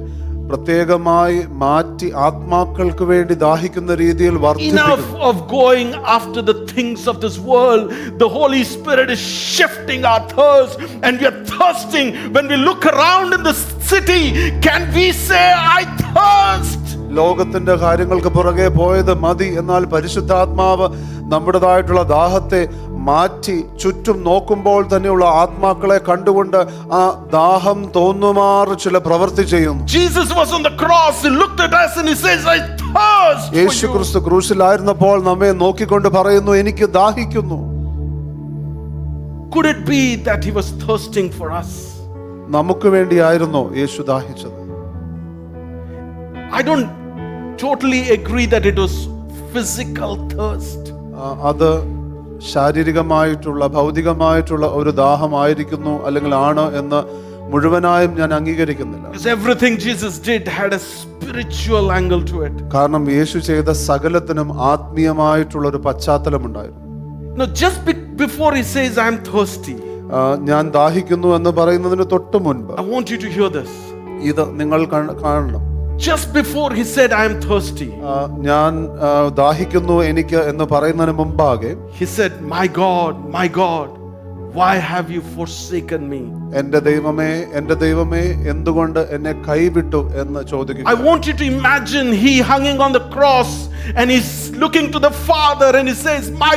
പ്രത്യേകമായി മാറ്റി ആത്മാക്കൾക്ക് വേണ്ടി ദാഹിക്കുന്ന രീതിയിൽ വർദ്ധിപ്പിക്കും. Enough of going after the things of this world. The Holy Spirit is shifting our thirst, and we are thirsting. When we look around in the city, can we say, I thirst? ലോകത്തിന്റെ കാര്യങ്ങൾക്ക് പുറകെ പോയത് മതി. എന്നാൽ പരിശുദ്ധാത്മാവ് നമ്മുടേതായിട്ടുള്ള ദാഹത്തെ മാറ്റി ചുറ്റും നോക്കുമ്പോൾ തന്നെയുള്ള ആത്മാക്കളെ കണ്ടുകൊണ്ട് ആ ദാഹം തോന്നുമാർ ചില പ്രവൃത്തി ചെയ്യുന്നു. Jesus was on the cross. He looked at us and he says, I thirst. യേശു ക്രിസ്തു ക്രൂശിലായിരുന്നപ്പോൾ നമ്മെ നോക്കിക്കൊണ്ട് പറയുന്നു, എനിക്ക് ദാഹിക്കുന്നു. Could it be that he was thirsting for us? നമുക്ക് വേണ്ടിയായിരുന്നോ യേശു ദാഹിച്ചത്? I don't totally agree that it was physical thirst. അത് ശാരീരികമായിട്ടുള്ള ഭൗതികമായിട്ടുള്ള ഒരു ദാഹമായിരിക്കുന്നു അല്ലെങ്കിൽ ആണ് എന്ന് മുഴുവനായും ഞാൻ അംഗീകരിക്കുന്നില്ല. Because everything Jesus did had a spiritual angle to it. കാരണം യേശു ചെയ്ത സകലത്തിനും ആത്മീയമായിട്ടുള്ള ഒരു പശ്ചാത്തലമുണ്ടായിരുന്നു. No, just before he says I am thirsty, ഞാൻ ദാഹിക്കുന്നു എന്ന് പറയുന്നതിന് തൊട്ട് മുൻപ് I want you to hear this. ഇത് നിങ്ങൾ കാണണം. Just before he said I am thirsty, ഞാൻ ദാഹിക്കുന്നു എനിക്ക് എന്ന് പറയുന്നതിന് മുമ്പാകെ he said, my God, why have you forsaken me? എൻ്റെ ദൈവമേ എന്തുകൊണ്ട് എന്നെ കൈവിട്ടു എന്ന് ചോദിക്കുക. I want you to imagine he hanging on the cross and he's looking to the Father and he says, my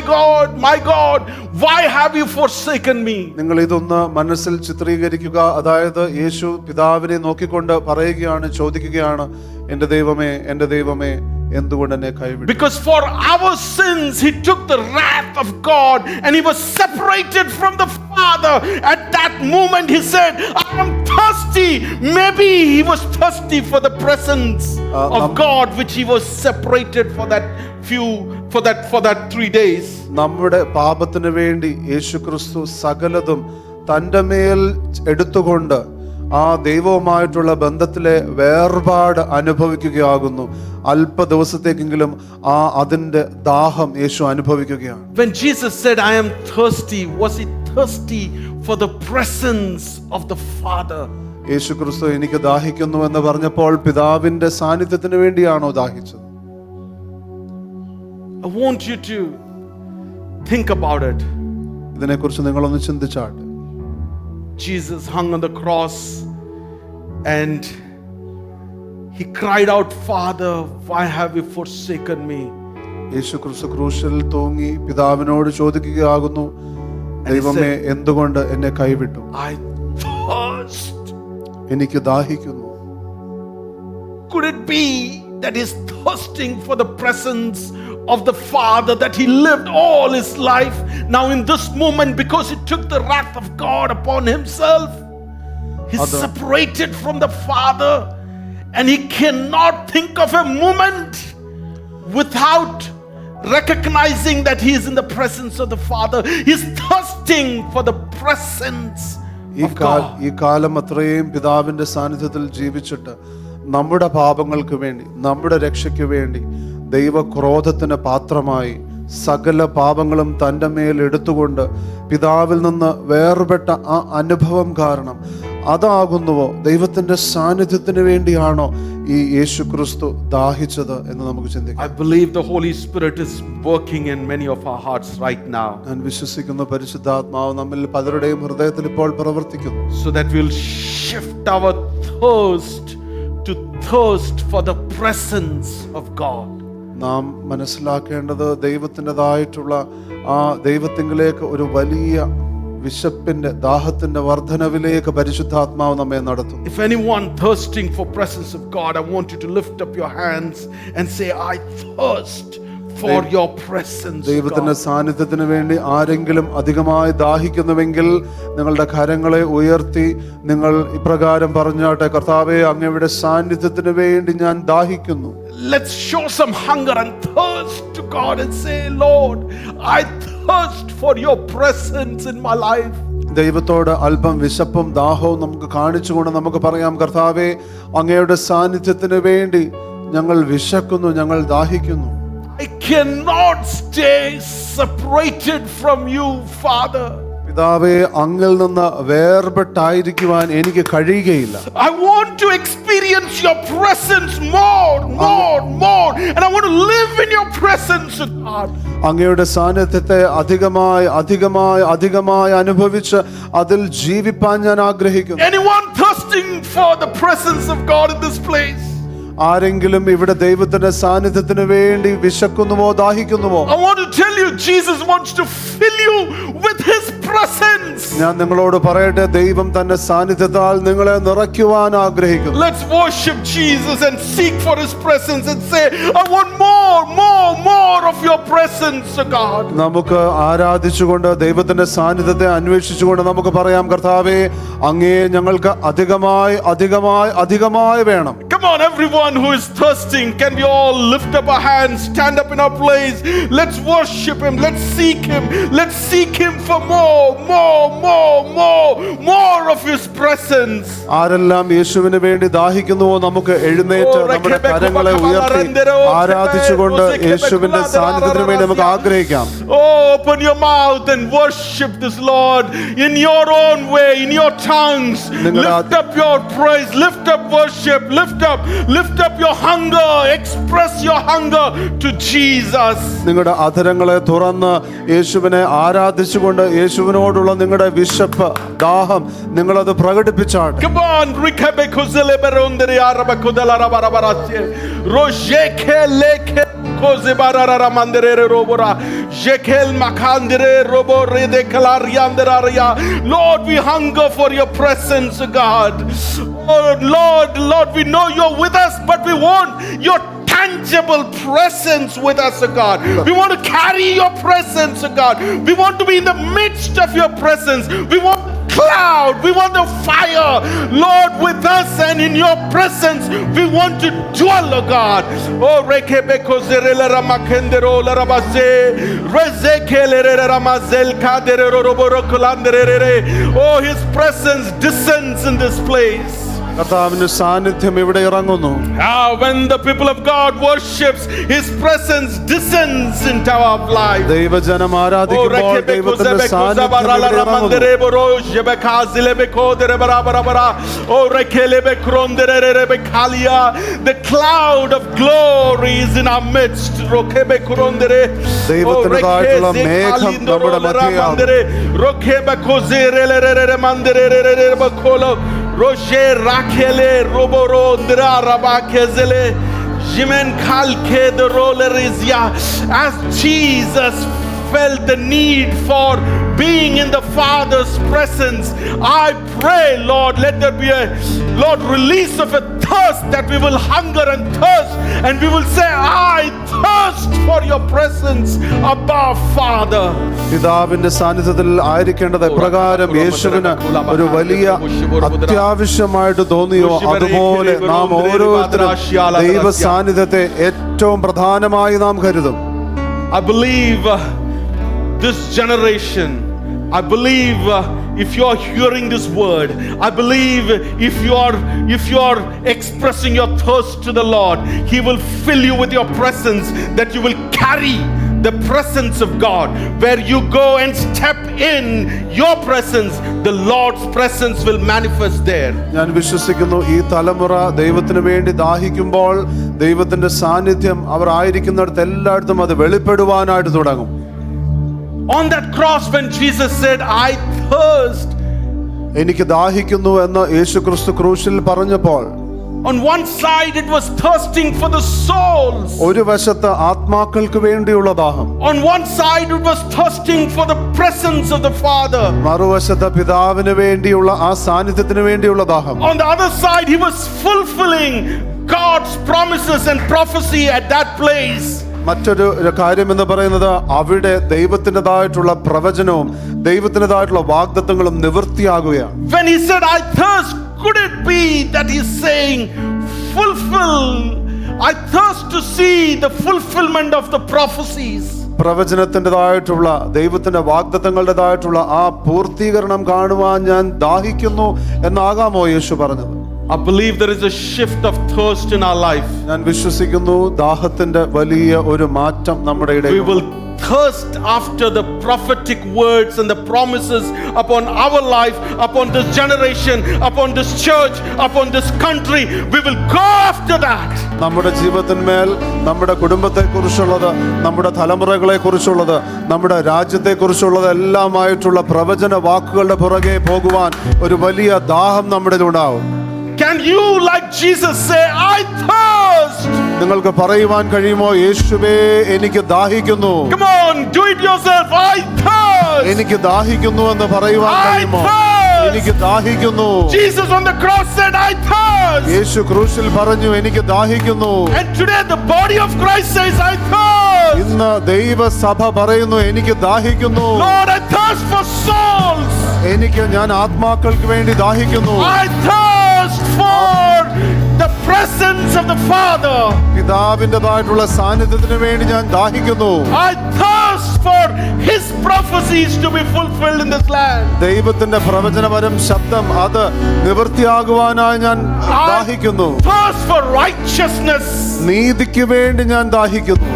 God, why have you forsaken me? നിങ്ങൾ ഇതൊന്ന് മനസ്സിൽ ചിത്രീകരിക്കുക. അതായത് യേശു പിതാവിനെ നോക്കിക്കൊണ്ട് പറയുകയാണ്, ചോദിക്കുകയാണ്, എൻ്റെ ദൈവമേ എന്തുകൊണ്ട് എന്നെ കൈവിട്ടു? Because for our sins he took the wrath of God and he was separated from the Father. At that moment he said, I am thirsty. Maybe he was thirsty for the presence of God, which he was separated for that 3 days. നമ്മുടെ പാപത്തിന് വേണ്ടി യേശു ക്രിസ്തു സകലതും തൻ്റെ മേൽ എടുത്തുകൊണ്ട് ആ ദൈവവുമായിട്ടുള്ള ബന്ധത്തിലെ വേർപാട് അനുഭവിക്കുകയാകുന്നു. അല്പ ദിവസത്തേക്കെങ്കിലും അതിന്റെ ദാഹം യേശു അനുഭവിക്കുകയാണ്. When Jesus said I am thirsty, was he thirsty for the presence of the Father? യേശു ക്രിസ്തു എനിക്ക് ദാഹിക്കുന്നു എന്ന് പറഞ്ഞപ്പോൾ പിതാവിന്റെ സാന്നിധ്യത്തിന് വേണ്ടിയാണോ ദാഹിച്ചത്? I want you to think about it. ഇതിനെക്കുറിച്ച് നിങ്ങളൊന്ന് ചിന്തിച്ചാട്ടെ. Jesus hung on the cross and he cried out, Father, why have you forsaken me? യേശു ക്രിസ്തു ക്രൂശിൽ തൂങ്ങി പിതാവിനോട് ചോദിക്കുകയാകുന്നു, ദൈവമേ എന്തുകൊണ്ട് എന്നെ കൈവിട്ടു? I thirst. എനിക്ക് ദാഹിക്കുന്നു. Could it be that he's thirsting for the presence of the Father that he lived all his life? Now in this moment, because he took the wrath of God upon himself, he's separated from the Father and he cannot think of a moment without recognizing that he is in the presence of the Father. He's thirsting for the presence of God. ഈ കാലം അത്രയും പിതാവിന്റെ സാന്നിധ്യത്തിൽ ജീവിച്ചിട്ട് നമ്മുടെ പാപങ്ങൾക്ക് വേണ്ടി, നമ്മുടെ രക്ഷയ്ക്ക് വേണ്ടി ദൈവക്രോധത്തിന് പാത്രമായി സകല പാപങ്ങളും തൻ്റെ മേൽ എടുത്തുകൊണ്ട് പിതാവിൽ നിന്ന് വേർപെട്ട ആ അനുഭവം കാരണം അതാകുന്നുവോ ദൈവത്തിന്റെ സാന്നിധ്യത്തിന് വേണ്ടിയാണോ ഈ യേശു ക്രിസ്തു ദാഹിച്ചത് എന്ന് നമുക്ക് ചിന്തിക്കാം. I believe the Holy Spirit is working in many of our hearts right now. ഞാൻ വിശ്വസിക്കുന്ന പരിശുദ്ധാത്മാവ് നമ്മിൽ പലരുടെയും ഹൃദയത്തിൽ ഇപ്പോൾ പ്രവർത്തിക്കുന്നു. So that we'll shift our thirst to thirst for the presence of God. നാം മനസ്സിലാക്കേണ്ടത് ദൈവത്തിൻ്റെതായിട്ടുള്ള ആ ദൈവത്തിങ്കിലേക്ക് ഒരു വലിയ വിശപ്പിന്റെ ദാഹത്തിന്റെ വർധനവിലേക്ക് പരിശുദ്ധാത്മാവ് നമ്മെ നടത്തുന്നു. If anyone thirsting for presence of God, I want you to lift up your hands and say, I thirst for your presence, ദൈവത്തിന്റെ God. സാന്നിധ്യത്തിന് വേണ്ടി ആരെങ്കിലും അധികമായി ദാഹിക്കുന്നുവെങ്കിൽ നിങ്ങളുടെ കരങ്ങളെ ഉയർത്തി നിങ്ങൾ ഇപ്രകാരം പറഞ്ഞാട്ടെ, കർത്താവേ, അങ്ങയുടെ സാന്നിധ്യത്തിന് വേണ്ടി ഞാൻ ദാഹിക്കുന്നു. Let's show some hunger and thirst to God and say, Lord, I thirst for your presence in my life. ദൈവത്തോട് അല്പം വിശപ്പും ദാഹവും നമുക്ക് കാണിച്ചുകൊണ്ട് നമുക്ക് പറയാം, കർത്താവേ, അങ്ങയുടെ സാന്നിധ്യത്തിന് വേണ്ടി ഞങ്ങൾ വിശക്കുന്നു, ഞങ്ങൾ ദാഹിക്കുന്നു. I cannot stay separated from you, Father. പിതാവേ, അങ്ങിൽ നിന്ന് വേർപെട്ടായിരിക്കുവാൻ എനിക്ക് കഴിയുകയില്ല. I want to experience your presence more, and I want to live in your presence, God. അങ്ങയുടെ സാന്നിധ്യത്തെ അധികമായി അനുഭവിച്ച് അതിൽ ജീവിപ്പാൻ ഞാൻ ആഗ്രഹിക്കുന്നു. Anyone thirsting for the presence of God in this place? ആരെങ്കിലും ഇവിടെ ദൈവത്തിന്റെ സാന്നിധ്യത്തിന് വേണ്ടി വിശക്കുന്നുവോ ദാഹിക്കുന്നുവോ? I want to tell you, Jesus wants to fill you with his presence. ഞാൻ നിങ്ങളോട് പറയട്ടെ, ദൈവം തന്റെ സാന്നിധ്യത്താൽ നിങ്ങളെ നിറയ്ക്കുവാൻ ആഗ്രഹിക്കുന്നു. Let's worship Jesus and seek for his presence and say, I want more of your presence, God. നമുക്ക് ആരാധിച്ചുകൊണ്ട് ദൈവത്തിന്റെ സാന്നിധ്യത്തെ അന്വേഷിച്ചുകൊണ്ട് നമുക്ക് പറയാം, കർത്താവേ, അങ്ങേ ഞങ്ങൾക്ക് അധികമായി വേണം. Come on, everyone who is thirsting, can we all lift up our hands, stand up in our place? Let's worship him, let's seek him for more of his presence. ആരെല്ലാം യേശുവിന് വേണ്ടി ദാഹിക്കുന്നുവോ നമുക്ക് എഴുന്നേറ്റ് നമ്മുടെ കരങ്ങളെ ഉയർത്തി ആരാധിച്ചുകൊണ്ട് യേശുവിന്റെ സാന്നിധ്യത്തിന് വേണ്ടി നമുക്ക് ആഗ്രഹിക്കാം. Open your mouth and worship this Lord in your own way, in your tongues. Lift up your praise, lift up worship, lift up your hunger, express your hunger to Jesus. നിങ്ങളുടെ അധരങ്ങളെ തുറന്ന് യേശുവിനെ ആരാധിച്ചുകൊണ്ട് യേശുവിനോടുള്ള നിങ്ങളുടെ വിശപ്പ്, ദാഹം നിങ്ങളത് പ്രകടിപ്പിച്ചാട്ടെ. Come on, rikabekuzele berondere arabakudala rabarabarache rojekeleke kozebarara mandere robora jekel makandere robore de kalarianderaria. Lord, we hunger for your presence, God. Oh Lord, we know you're with us, but we want your tangible presence with us, God. We want to carry your presence, God. We want to be in the midst of your presence. We want cloud, we want the fire, Lord, with us, and in your presence we want to dwell, oh God. Oh rekebeko zerela ramakendero larabase rezekele ramazel kaderero roborokulandere. Oh, his presence descends in this place. കർത്താവിന്റെ സാന്നിധ്യം ഇവിടെ ഇറങ്ങുന്നു. When the people of God worships, his presence descends into our life. ദൈവജനം ആരാധിക്കുമ്പോൾ ദൈവത്തിന്റെ സാന്നിധ്യം ഇവിടെ ഇറങ്ങുന്നു. The cloud of glory is in our midst. ദൈവത്തിൻ്റെതായിട്ടുള്ള മേഘം നമ്മുടെ മധ്യയാകുന്നു. Rocher rakele roboro ndra rabakezele jimen kalke de rollerizia. As Jesus felt the need for being in the Father's presence, I pray, Lord, let there be a release of a thirst, that we will hunger and thirst, and we will say, I thirst for your presence above, Father. പിതാവിന്റെ സാന്നിധ്യത്തിൽ ആയിരിക്കേണ്ടത് എപ്രകാരം യേശുവിന് ഒരു വലിയ അത്യാവശ്യമായിട്ട് തോന്നിയോ അതുപോലെ നാം ഓരോരുത്തരും ദൈവ സാന്നിധ്യത്തെ ഏറ്റവും പ്രധാനമായി നാം കരുതും. I believe this generation, I believe if you are hearing this word, I believe if you are expressing your thirst to the Lord, he will fill you with your presence, that you will carry the presence of God. Where you go and step in your presence, the Lord's presence will manifest there. ഞാൻ വിശ്വസിക്കുന്നു ഈ തലമുറ ദൈവത്തിന് വേണ്ടി ദാഹിക്കുമ്പോൾ ദൈവത്തിന്റെ സാന്നിധ്യം അവർ ആയിരിക്കുന്നിടത്ത് എല്ലായിടത്തും അത് വെളിപ്പെടുവാനായിട്ട് തുടങ്ങും. On that cross, when Jesus said, I thirst, എനിക്ക് ദാഹിക്കുന്നു എന്ന് യേശുക്രിസ്തു ക്രൂശിൽ പറഞ്ഞപ്പോൾ, on one side it was thirsting for the souls, ഒരു വശത്ത് ആത്മാക്കൾക്ക് വേണ്ടിയുള്ള ദാഹം, on one side it was thirsting for the presence of the Father, മറുവശത്ത് പിതാവിന് വേണ്ടിയുള്ള ആ സാന്നിധ്യത്തിന് വേണ്ടിയുള്ള ദാഹം, on the other side he was fulfilling God's promises and prophecy at that place. മറ്റൊരു കാര്യം എന്ന് പറയുന്നത് അവിടെ ദൈവത്തിൻ്റെതായിട്ടുള്ള പ്രവചനവും ദൈവത്തിൻ്റെതായിട്ടുള്ള വാഗ്ദത്തങ്ങളും നിവൃത്തിയാകുകയാണ്. When he said, I thirst, could it be that he's saying, fulfill, I thirst to see the fulfillment of the prophecies. പ്രവചനത്തിൻ്റെതായിട്ടുള്ള ദൈവത്തിന്റെ വാഗ്ദത്തങ്ങളുടേതായിട്ടുള്ള ആ പൂർത്തീകരണം കാണുവാൻ ഞാൻ ദാഹിക്കുന്നു എന്നാകാമോ യേശു പറഞ്ഞത്? I believe there is a shift of thirst in our life. ഞാൻ വിശ്വസിക്കുന്നു ദാഹത്തിന്റെ വലിയ ഒരു മാറ്റം നമ്മുടെ We ഇടയിൽ. will thirst after the prophetic words and the promises upon our life, upon this generation, upon this church, upon this country. We will go after that. നമ്മുടെ ജീവിതത്തിന്മേൽ, നമ്മുടെ കുടുംബത്തെ കുറിച്ചുള്ളത്, നമ്മുടെ തലമുറകളെ കുറിച്ചുള്ളത്, നമ്മുടെ രാജ്യത്തെ കുറിച്ചുള്ളത് എല്ലാമായിട്ടുള്ള പ്രവചന വാക്കുകളുടെ പുറകെ പോകുവാൻ ഒരു വലിയ ദാഹം നമ്മുടെ ഉണ്ടാവും. Can you, like Jesus, say, I thirst? നിങ്ങൾക്ക് പറയുവാൻ കഴിയുമോ, യേശുവേ എനിക്ക് ദാഹിക്കുന്നു? Come on, do it yourself. I thirst. എനിക്ക് ദാഹിക്കുന്നു എന്ന് പറയുവാൻ കഴിയുമോ? എനിക്ക് ദാഹിക്കുന്നു. Jesus on the cross said, I thirst. യേശു ക്രൂശിൽ പറഞ്ഞു, എനിക്ക് ദാഹിക്കുന്നു. And today the body of Christ says, I thirst. ഇന്ന് ദൈവസഭ പറയുന്നു, എനിക്ക് ദാഹിക്കുന്നു. Lord, I thirst for souls. ഞാൻ ആത്മാക്കൾക്ക് വേണ്ടി ദാഹിക്കുന്നു. I thirst for the presence of the Father. പിതാവിന്റേതായിട്ടുള്ള സാന്നിധ്യത്തിന് വേണ്ടി ഞാൻ ദാഹിക്കുന്നു. I thirst for his prophecies to be fulfilled in this land. ദൈവത്തിന്റെ പ്രവചനപരം ശബ്ദം അത് നിവൃത്തിയാകുവാനായി ഞാൻ ദാഹിക്കുന്നു. I thirst for righteousness. നീതിക്ക് വേണ്ടി ഞാൻ ദാഹിക്കുന്നു.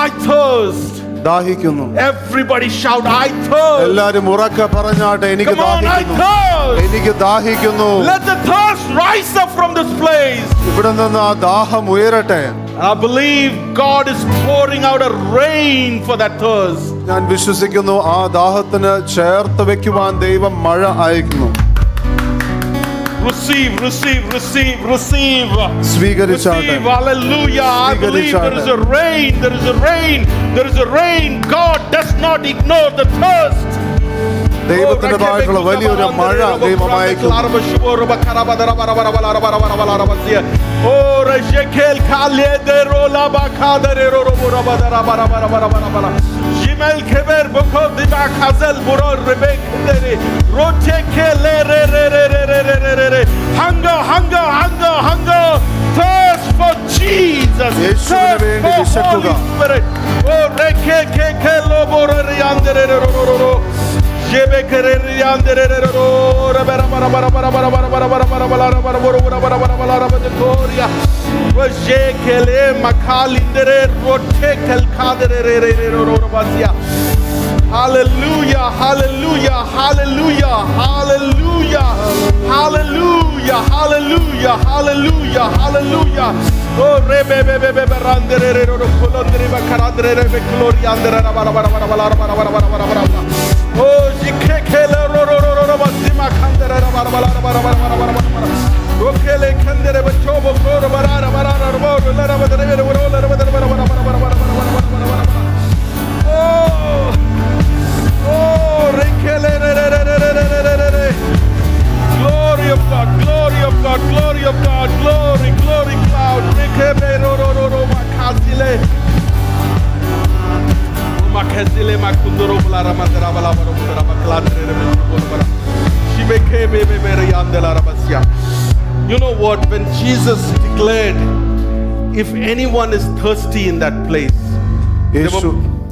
I thirst. ദാഹിക്കുന്നു. Everybody shout, I thirst. എല്ലാരും ഉറക്കെ പറഞ്ഞാട്ടെ, എനിക്ക് ദാഹിക്കുന്നു. എനിക്ക് ദാഹിക്കുന്നു. Let the thirst rise up from this place. ഇവിടെ നിന്ന് ആ ദാഹം ഉയരട്ടെ. I believe God is pouring out a rain for that thirst. ഞാൻ വിശ്വസിക്കുന്നു ആ ദാഹത്തിന് ചേർത്ത് വെക്കുവാൻ ദൈവം മഴ അയക്കുന്നു. Receive, receive, receive, receive. സ്വീകരിച്ചാട്ടെ. Receive, hallelujah. I believe there is a rain, there is a rain, there is a rain. God does not ignore the thirst. ദൈവത്തിൻ്റെതായിട്ടുള്ള വലിയൊരു മഴ ദൈവം അയക്കുന്നു. Jimel keber boko diba kazel buror rebek dere rote kele re re re re re re re re re hunger hunger hunger hunger thirst for Jesus, thirst for Holy Spirit. Oh reke ke ke lo boror yandere ro ro ro ro jebe kere yandere ro ro ra bara bara bara bara bara bara bara bara bara bara bara bara bara bara bara bara gloria je kele makalindere rote kel kadere re re re ro ro basia. Hallelujah, hallelujah, hallelujah, hallelujah, hallelujah, hallelujah, hallelujah, hallelujah. Oh rebe be be be randere re ro kolondre ba karandre re gloria andere ra bara bara bara bara bara bara bara bara. Oh jikele ro ro ro ro basima khandere ra bara bara bara bara bara bara. Rokele khandere ba chobo koro bara bara bara bara la ra ba re re ro la ra ba bara bara bara bara bara bara. Oh oh rekele re re re re re re re re. Glory of God, glory of God, glory of God, glory, glory cloud. Rekebe ro ro ro ro makasile. Makasile makundoro bla ra madra bla bla bla bla re re bla. Shibekebe be be re yandela rabasia. You know what, when Jesus declared, if anyone is thirsty in that place,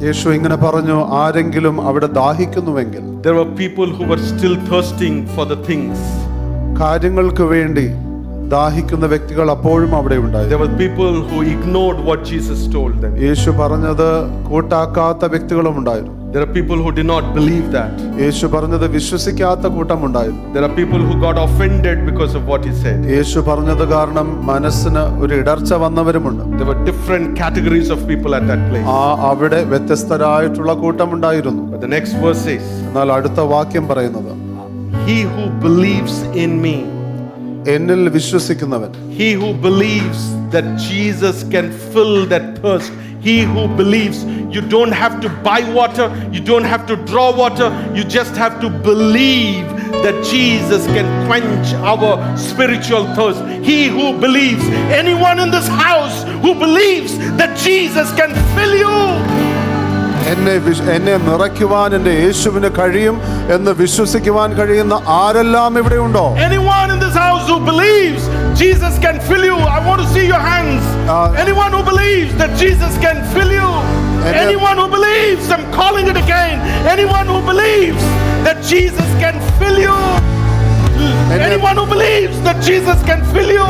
യേശു ഇങ്ങനെ പറഞ്ഞു, ആരെങ്കിലും അവിടെ ദാഹിക്കുന്നുവെങ്കിൽ. there were people who were still thirsting for the things. കാര്യങ്ങൾക്ക് വേണ്ടി ദാഹിക്കുന്ന വ്യക്തികൾ അപ്പോഴും അവിടെ ഉണ്ടായിരുന്നു. There were people who ignored what Jesus told them. യേശു പറഞ്ഞത് കൂട്ടാക്കാത്ത വ്യക്തികളും ഉണ്ടായിരുന്നു. There are people who did not believe that. യേശു പറഞ്ഞത് വിശ്വസിക്കാത്ത കൂട്ടമുണ്ടായിരുന്നു. There are people who got offended because of what he said. യേശു പറഞ്ഞത് കാരണം മനസ്സിന് ഒരു ഇടർച്ച വന്നവരുമുണ്ട്. There were different categories of people at that place. അവിടെ വ്യത്യസ്തരായിട്ടുള്ള കൂട്ടമുണ്ടായിരുന്നു. But the next verse says, എന്നാൽ അടുത്ത വാക്യം പറയുന്നത്, he who believes in me, എന്നിൽ വിശ്വസിക്കുന്നവൻ, he who believes that Jesus can fill that thirst He who believes, you don't have to buy water, you don't have to draw water, you just have to believe that Jesus can quench our spiritual thirst. He who believes, anyone in this house who believes that Jesus can fill you, എന്നെ നിറയ്ക്കുവാൻ എൻ്റെ യേശുവിന് കഴിയും എന്ന് വിശ്വസിക്കുവാൻ കഴിയുന്ന ആരെല്ലാം ഇവിടെ ഉണ്ടോ? anyone in this house who believes Jesus can fill you, I want to see your hands. Anyone who believes that Jesus can fill you, anyone who believes, I'm calling it again, anyone who believes that Jesus can fill you, anyone who believes that Jesus can fill you,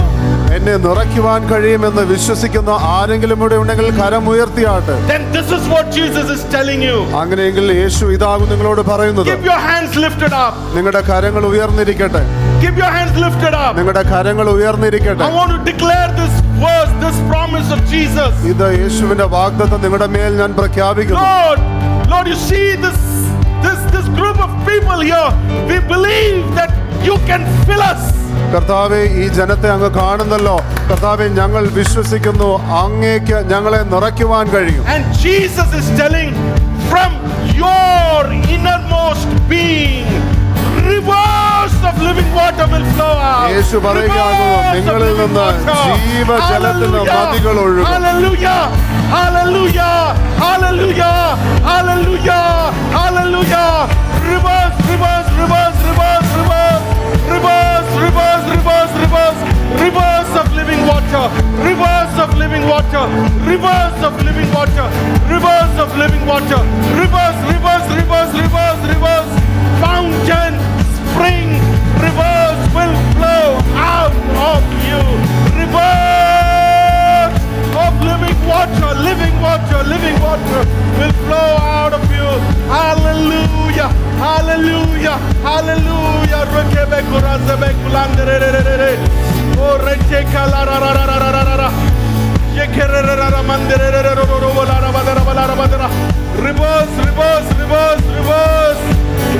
എന്നെ നിറയ്ക്കുവാൻ കഴിയുമെന്ന് വിശ്വസിക്കുന്ന ആരെങ്കിലും ഇവിടെ ഉണ്ടെങ്കിൽ കരം ഉയർത്തിയാട്ടെ. then this is what Jesus is telling you. അങ്ങനെയെങ്കിൽ യേശു ഇതാകും നിങ്ങളോട് പറയുന്നത്. Keep your hands lifted up. നിങ്ങളുടെ കരങ്ങൾ ഉയർന്നിരിക്കട്ടെ. Keep your hands lifted up. നിങ്ങളുടെ കരങ്ങൾ ഉയർന്നിരിക്കട്ടെ. I want to declare this verse, this promise of Jesus. ഇത് യേശുവിന്റെ വാഗ്ദത്തം നിങ്ങളുടെ മേൽ ഞാൻ പ്രഖ്യാപിക്കുന്നു. Lord, you see this group of people here. We believe that you can fill us. കർത്താവേ, ഈ ജനത്തെ അങ്ങ് കാണുന്നല്ലോ. കർത്താവേ, ഞങ്ങൾ വിശ്വസിക്കുന്നു അങ്ങേക്ക് ഞങ്ങളെ നിറയ്ക്കുവാൻ കഴിയും. And Jesus is telling, from your innermost being, rivers of living water will flow out. യേശു പറയുകയാകുന്നു, നിങ്ങളിൽ നിന്ന് ജീവജലത്തിന്റെ നദികൾ ഒഴുകും. Hallelujah, hallelujah, hallelujah, hallelujah, hallelujah. Rivers, rivers, rivers, rivers, rivers, rivers, rivers, rivers, rivers, rivers of living water, rivers of living water, rivers of living water, rivers of living water, rivers, rivers, rivers, rivers, rivers, fountain, spring, rivers will flow out of you. Rivers of living water, living water, living water will flow out of you. Hallelujah, hallelujah, hallelujah. Rekebe kurazebe kulandererere. Oh, reteka la ra ra ra ra ra ra ra. Yekererera mandererere ro ro ro la ra ba ra ba la ra ba ra. Rivers, rivers, rivers, rivers,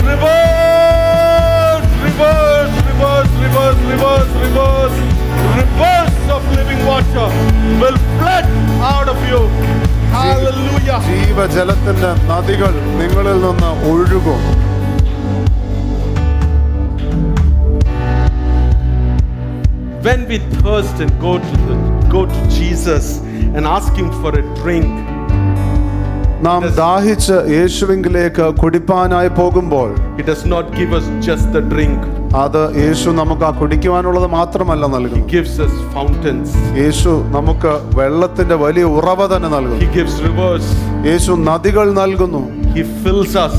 rivers, rivers, rivers, rivers, rivers, rivers, rivers of living water will flood out of you. Hallelujah. ജീവജലത്തിന്റെ നദികൾ നിങ്ങളിൽ നിന്ന് ഒഴുകും. When we thirst and go to Jesus and ask him for a drink, നാം ദാഹിച്ച് യേശുവിങ്കിലേക്ക് കുടിപ്പാനായി പോകുമ്പോൾ he does not give us just the drink. അത് യേശു നമുക്ക് ആ കുടിക്കുവാനുള്ളത് മാത്രമല്ല He നൽകുന്നു. gives us fountains. യേശു നമുക്ക് വെള്ളത്തിന്റെ വലിയ ഉറവ തന്നെ He നൽകുന്നു. gives rivers. യേശു നദികൾ നൽകുന്നു. He fills us.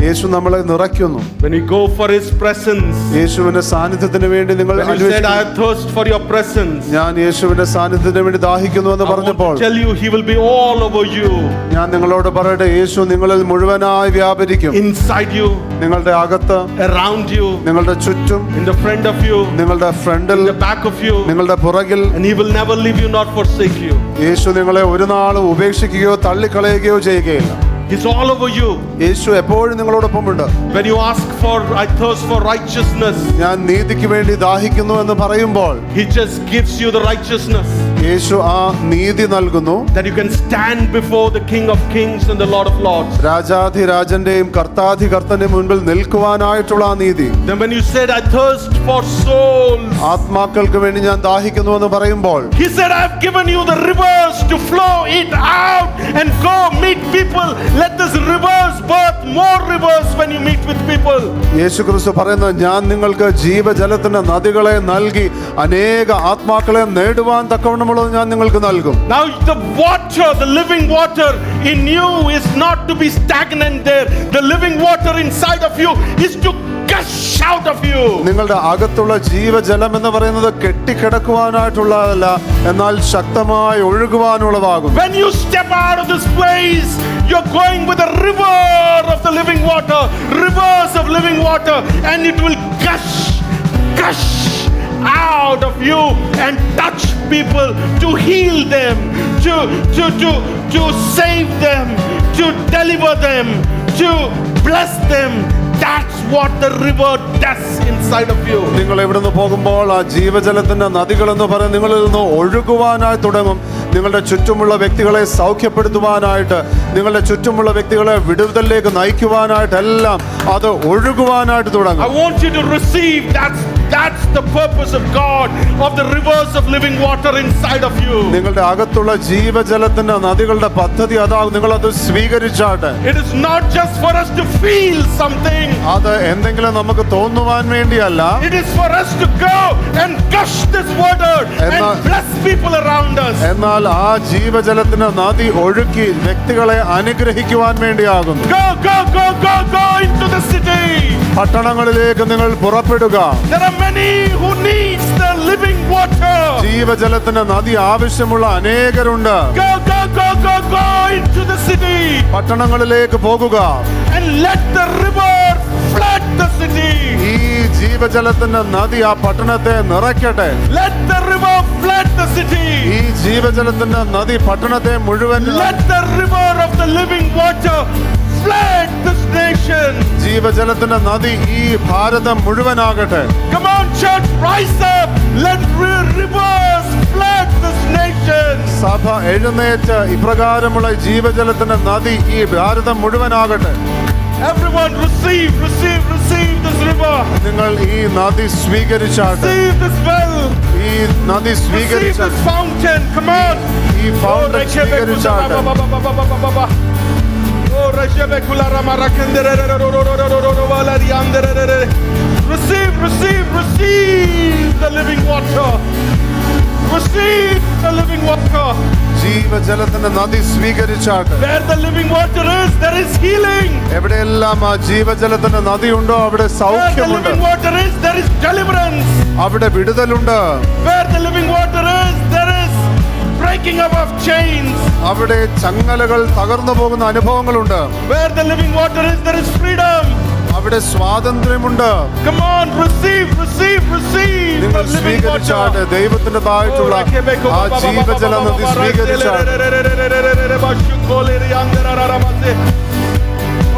യേശു നമ്മളെ നിറയ്ക്കുന്നു. When we go for his presence, യേശുവിന്റെ സാന്നിധ്യത്തിന് വേണ്ടി നിങ്ങൾ when you said, I thirst for your presence, ഞാൻ യേശുവിന്റെ സാന്നിധ്യത്തിന് വേണ്ടി ദാഹിക്കുന്നു എന്ന് I want പറഞ്ഞപ്പോൾ to tell you, he will be all over you, ഞാൻ നിങ്ങളോട് പറയട്ടെ, യേശു നിങ്ങളിൽ മുഴുവനായി വ്യാപരിക്കും. inside you, നിങ്ങളുടെ അകത്ത്, around you, നിങ്ങളുടെ ചുറ്റും, in the front of you, നിങ്ങളുടെ ഫ്രണ്ടിൽ, in the back of you, നിങ്ങളുടെ പുറകിൽ. and he will never leave you nor forsake you. യേശു നിങ്ങളെ ഒരു നാളും ഉപേക്ഷിക്കുകയോ തള്ളിക്കളയുകയോ ചെയ്യുകയില്ല. He's all over you. യേശു എപ്പോഴും നിങ്ങളോടൊപ്പമുണ്ട്. When you ask for, I thirst for righteousness, ഞാൻ നീതിക്ക് വേണ്ടി ദാഹിക്കുന്നു എന്ന് പറയുമ്പോൾ he just gives you the righteousness യേശു ആ നീതി നൽകുന്നു. that you can stand before the King of Kings and the Lord of Lords. രാജാധിരാജന്റെയും കർത്താധികർത്തന്റെ മുൻപിൽ നിൽക്കുവാനായിട്ടുള്ള ആ നീതി. Then when you said, I thirst for souls, ആത്മാക്കൾക്ക് വേണ്ടി ഞാൻ ദാഹിക്കുന്നു എന്ന് പറയുമ്പോൾ he said, I have given you the rivers to flow it out and go meet people. Let this rivers birth more rivers when you meet with people. യേശു ക്രിസ്തു പറയുന്നത്, ഞാൻ നിങ്ങൾക്ക് ജീവജലത്തിന്റെ നദികളെ നൽകി അനേക ആത്മാക്കളെ നേടുവാൻ തക്കവണ്ണമുള്ളത് ഞാൻ നിങ്ങൾക്ക് നൽകും. Now the water, the living water in you is not to be stagnant there. The living water inside of you is to gush out of you. നിങ്ങളുടെ അകത്തുള്ള ജീവജലം എന്ന് പറയുന്നത് കെട്ടിക്കിടക്കുവാനായിട്ടുള്ളതല്ല, എന്നാൽ ശക്തമായി ഒഴുകുവാനുള്ളതാകും. When you step out of this place, you're going with a river of the living water, rivers of living water, and it will gush out of you and touch people, to heal them, to save them, to deliver them, to bless them. That's what the river does inside of you. നിങ്ങൾ ഇവിടുന്ന് പോകുമ്പോൾ ആ ജീവജലത്തിന്റെ നദികൾ എന്ന് പറയുന്നത് നിങ്ങളിൽ നിന്ന് ഒഴുകുവാനായി തുടങ്ങും. നിങ്ങളുടെ ചുറ്റുമുള്ള വ്യക്തികളെ സൗഖ്യപ്പെടുത്തുവാനായിട്ട്, നിങ്ങളുടെ ചുറ്റുമുള്ള വ്യക്തികളെ വിടുതലിലേക്ക് നയിക്കുവാനായിട്ടെല്ലാം അത് ഒഴുകുവാനായിട്ട് തുടങ്ങും. I want you to receive. That's the purpose of God, of the rivers of living water inside of you. നിങ്ങളുടെ അകത്തുള്ള ജീവജലത്തിന്റെ നദികളുടെ പദ്ധതി അതാകും. നിങ്ങൾ അത് സ്വീകരിച്ചാട്ടെ. It is not just for us to feel something. അത് എന്തെങ്കിലും നമുക്ക് തോന്നുവാൻ വേണ്ടിയല്ല. It is for us to go and gush this water and bless people around us. എന്നാൽ ആ ജീവജലത്തിന്റെ നദി ഒഴുക്കി വ്യക്തികളെ അനുഗ്രഹിക്കുവാൻ വേണ്ടിയാകുന്നു. Go into the city. പട്ടണങ്ങളിലേക്ക് നിങ്ങൾ പുറപ്പെടുക. There are many who needs the living water. ജീവജലത്തിന്റെ നദി ആവശ്യമുള്ള അനേകരുണ്ട്. Go into the city. പട്ടണങ്ങളിലേക്ക് പോകുക. And let the river flood the city. ഈ ജീവജലത്തിന്റെ നദി ആ പട്ടണത്തെ നിറയ്ക്കട്ടെ. Let the river flood the city. ഈ ജീവജലത്തിന്റെ നദി പട്ടണത്തെ മുഴുവൻ. Let the river of the living water flood this nation. ജീവജലത്തിന്റെ നദി ഈ ഭാരതം മുഴുവനാകട്ടെ. Come on church, rise up. Let rivers flood this nation. സഭ എഴുന്നേറ്റ് ഇപ്രകാരമുള്ള ജീവജലത്തിന്റെ നദി ഈ ഭാരതം മുഴുവനാകട്ടെ. Everyone receive this river. നിങ്ങൾ ഈ നദി സ്വീകരിച്ചാട്ടെ. Receive this well. ഈ നദി Receive സ്വീകരിച്ചാട്ടെ. this fountain. Come on. ഈ ഫൗണ്ടൻ സ്വീകരിച്ചാട്ടെ. Receive the living water. Receive the living water. ജീവജലത്തിന്റെ നദി സ്വീകരിച്ചാട്ടെ. Where the living water is, there is healing. എവിടെയെല്ലാം ആ ജീവജലത്തിന്റെ നദിയുണ്ടോ അവിടെ Where the സൗഖ്യമുണ്ട്. living water is, there is deliverance. അവിടെ വിടുതലുണ്ട്. Where the living water is, there is breaking up of chains. അവിടെ ചങ്ങലകൾ തകർന്നു പോകുന്ന അനുഭവങ്ങളുണ്ട്. Where the living water is, there is freedom. അവിടെ സ്വാതന്ത്ര്യമുണ്ട്. Come on, receive നിങ്ങൾ the living സ്വീകരിച്ചാട്ടെ. water. ദൈവത്തിൻ്റെതായിട്ടുള്ള ആ ജീവജല നദി സ്വീകരിച്ചാട്ടെ.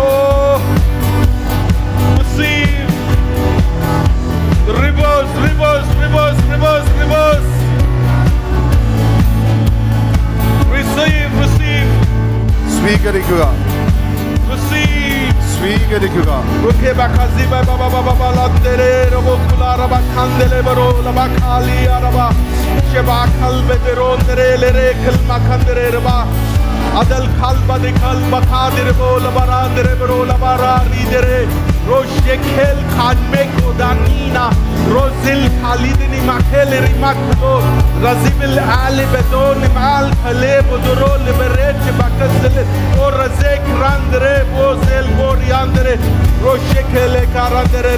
Oh, receive the rivers. Receive. സ്വീകരിക്കുക. സ്വീകരിക്കുക. Adal kalba de kalba kadir bola barandere bola barari dere roşekel kanme kodanina rozil khalidini makhele rimakto razibil ali bedon mal khale bodrol beret bakazle o razek randre bozel goriandre roşekel karandere.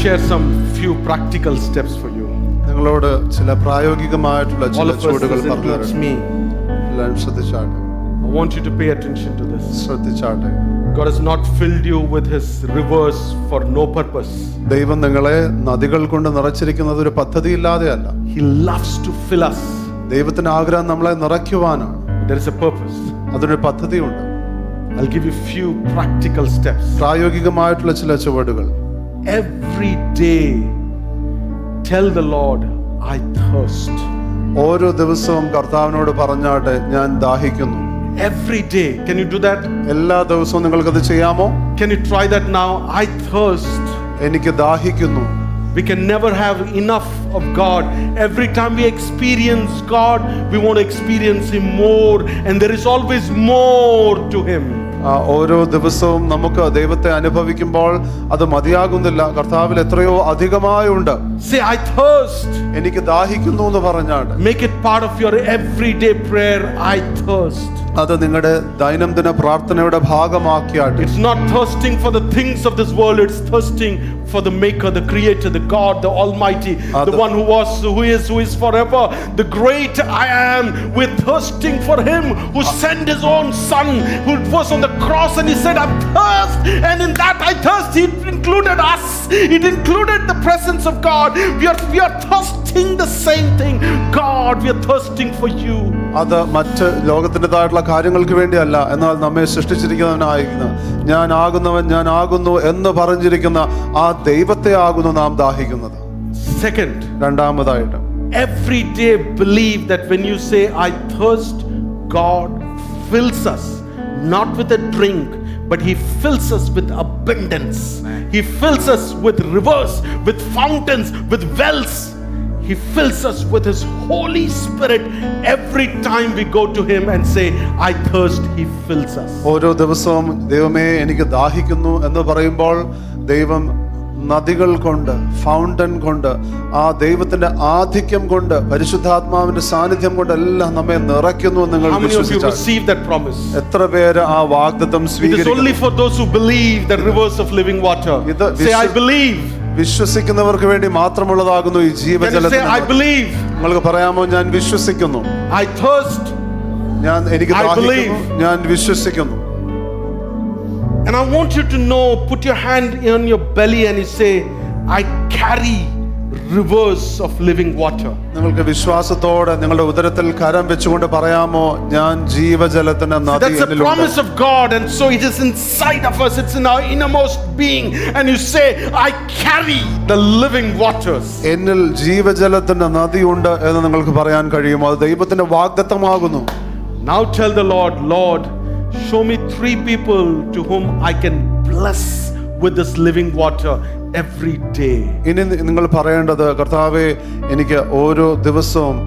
Share some few practical steps for you. നിങ്ങളോട് ചില പ്രായോഗികമായിട്ടുള്ള All ചില of us, ചുവടുകൾ this പറഞ്ഞു includes തരാം. me. എല്ലാവരും ശ്രദ്ധിച്ചാട്ടെ. I want you to pay attention to this. ശ്രദ്ധിച്ചാട്ടെ. God has not filled you with his rivers for no purpose. ദൈവം നിങ്ങളെ നദികൾ കൊണ്ട് നിറച്ചിരിക്കുന്നത് ഒരു പദ്ധതിയില്ലാതെയല്ല. He loves to fill us. ദൈവത്തിന്റെ ആഗ്രഹം നമ്മളെ നിറയ്ക്കുവാനാണ്. There is a purpose. അതിനൊരു പദ്ധതിയുണ്ട്. I'll give you few practical steps. പ്രായോഗികമായിട്ടുള്ള ചില ചുവടുകൾ. Every day tell the Lord, I thirst. ഓരോ ദിവസവും കർത്താവിനോട് പറഞ്ഞാട്ടെ, ഞാൻ ദാഹിക്കുന്നു. Every day. Can you do that? എല്ലാ ദിവസവും നിങ്ങൾക്കത് ചെയ്യാമോ? Can you try that now? I thirst. എനിക്ക് ദാഹിക്കുന്നു. We can never have enough of God. Every time we experience God, we want to experience him more, and there is always more to him. ഓരോ ദിവസവും നമുക്ക് ദൈവത്തെ അനുഭവിക്കുമ്പോൾ അത് മതിയാകുന്നില്ല. കർത്താവിൽ എത്രയോ അധികമായുണ്ട്. Say, I thirst. എനിക്ക് ദാഹിക്കുന്നു എന്ന് പറഞ്ഞാട്ട്. Make it part of your everyday prayer. I thirst. അത് നിങ്ങളുടെ ദൈനംദിന പ്രാർത്ഥനയുടെ ഭാഗമാക്കിയാട്ടെ. It's not thirsting for the things of this world, it's thirsting for the maker, the creator, the God, the almighty, the one who was, who is forever, the great I am. We're thirsting for him who sent his own son, who was on the cross, and he said, I thirst, and in that I thirst, it included us, it included the presence of God. We are thirsting the same thing. God, we are thirsting for you. അത് മറ്റ് ലോകത്തിൻ്റെതായിട്ടുള്ള കാര്യങ്ങൾക്ക് വേണ്ടിയല്ല, എന്നാൽ നമ്മെ സൃഷ്ടിച്ചിരിക്കുന്നവനായിരിക്കുന്ന ഞാൻ ആകുന്നു എന്ന് പറഞ്ഞിരിക്കുന്ന ആ ദൈവത്തെ ആകുന്നു നാം ദാഹിക്കുന്നത്. Second, രണ്ടാമതായിട്ട്, every day believe that when you say I thirst, God fills us, not with a drink, but he fills us with abundance. He fills us with rivers, with fountains, with wells. He fills us with his Holy Spirit every time we go to him and say I thirst. He fills us. ഓരോ ദിവസവും ദൈവമേ എനിക്ക് ദാഹിക്കുന്നു എന്ന് പറയുമ്പോൾ ദൈവം നദികൾ കൊണ്ട്, ഫൗണ്ടൻ കൊണ്ട്, ആ ദൈവത്തിന്റെ ആധിക്യം കൊണ്ട്, പരിശുദ്ധാത്മാവിന്റെ സാന്നിധ്യം കൊണ്ട് എല്ലാം നമ്മെ നിറയ്ക്കുന്നു എന്ന് നിങ്ങൾ വിശ്വസിച്ചാൽ എത്ര പേര് ആ വാഗ്ദത്തം സ്വീകരിക്കും? It is only for those who believe the rivers of living water. Say I believe. വിശ്വസിക്കുന്നവർക്ക് വേണ്ടി മാത്രമുള്ളതാകുന്നു ഈ ജീവജലം. നിങ്ങൾക്ക് പറയാമോ, ഞാൻ വിശ്വസിക്കുന്നു, I thirst, എനിക്ക് ദാഹിക്കുന്നു, ഞാൻ വിശ്വസിക്കുന്നു. And I want you to know, put your hand on your belly and you say, I carry rivers of living water. നിങ്ങൾക്ക് വിശ്വാസത്തോടെ നിങ്ങളുടെ ഉദരത്തിൽ കരം വെച്ചുകൊണ്ട് പറയാമോ, ഞാൻ ജീവജലത്തിന്റെ നദി എന്നിലുണ്ട്. That's a promise of God, and so it is inside of us, it's in our innermost being, and you say I carry the living waters. എന്നിൽ ജീവജലത്തിന്റെ നദിയുണ്ട് എന്ന് നിങ്ങൾക്ക് പറയാൻ കഴിയുമോ? അത് ദൈവത്തിന്റെ വാഗ്ദത്തമാകുന്നു. Now tell the Lord, Lord, show me 3 people to whom I can bless with this living water every day. ഇനി നിങ്ങൾ പറയേണ്ടത്, കർത്താവേ, എനിക്ക് ഓരോ ദിവസവും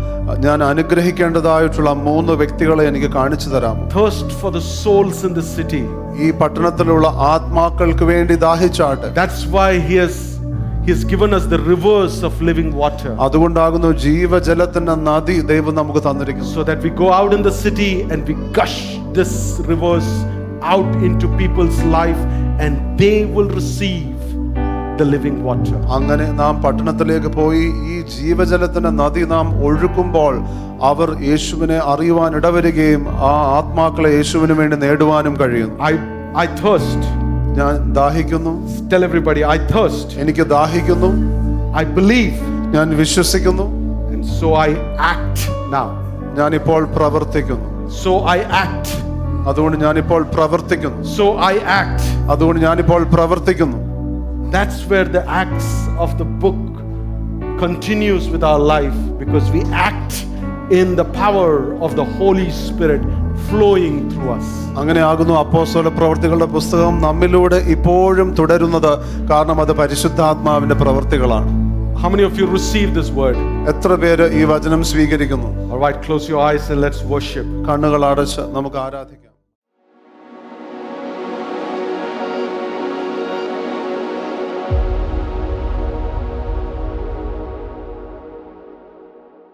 ഞാൻ അനുഗ്രഹിക്കേണ്ടതായിട്ടുള്ള 3 വ്യക്തികളെ എനിക്ക് കാണിച്ചു തരാമോ? Thirst for the souls in the city. ഈ പട്ടണത്തിലുള്ള ആത്മാക്കൾക്ക് വേണ്ടി ദാഹിച്ചാട്ടെ. That's why he has given us the rivers of living water. അതുകൊണ്ടാകുന്നു ജീവജലത്തിന്റെ നദി ദൈവം നമുക്ക് തന്നിരിക്കുന്നത്. So that we go out in the city and we gush this rivers out into people's life and they will receive the living water. അങ്ങനെ നാം പട്ടണത്തിലേക്ക് പോയി ഈ ജീവജലത്തിന്റെ നദി നാം ഒഴുക്കുമ്പോൾ അവർ യേശുവിനെ അറിയുവാൻ ഇടവരികയും ആ ആത്മാക്കളെ യേശുവിന് വേണ്ടി നേടുവാനും കഴിയും. I thirst. ഞാൻ ദാഹിക്കുന്നു. Tell everybody, I thirst. എനിക്ക് ദാഹിക്കുന്നു. I believe. ഞാൻ വിശ്വസിക്കുന്നു. And so I act now. ഞാൻ ഇപ്പോൾ പ്രവർത്തിക്കുന്നു. So I act. അതുകൊണ്ട് ഞാൻ ഇപ്പോൾ പ്രവർത്തിക്കുന്നു. So I act. അതുകൊണ്ട് ഞാൻ ഇപ്പോൾ പ്രവർത്തിക്കുന്നു. That's where the acts of the book continues with our life, because we act in the power of the Holy Spirit flowing through us. അങ്ങനെയാകുന്നു അപ്പോസ്തല പ്രവൃത്തികളുടെ പുസ്തകം നമ്മിലൂടെ ഇപ്പോഴും തുടരുന്നത്, കാരണം അത് പരിശുദ്ധാത്മാവിന്റെ പ്രവൃത്തികളാണ്. How many of you receive this word? എത്ര പേര് ഈ വചനം സ്വീകരിക്കുന്നു? All right, close your eyes and let's worship. കണ്ണുകൾ അടച്ച് നമുക്ക് ആരാധിക്കാം.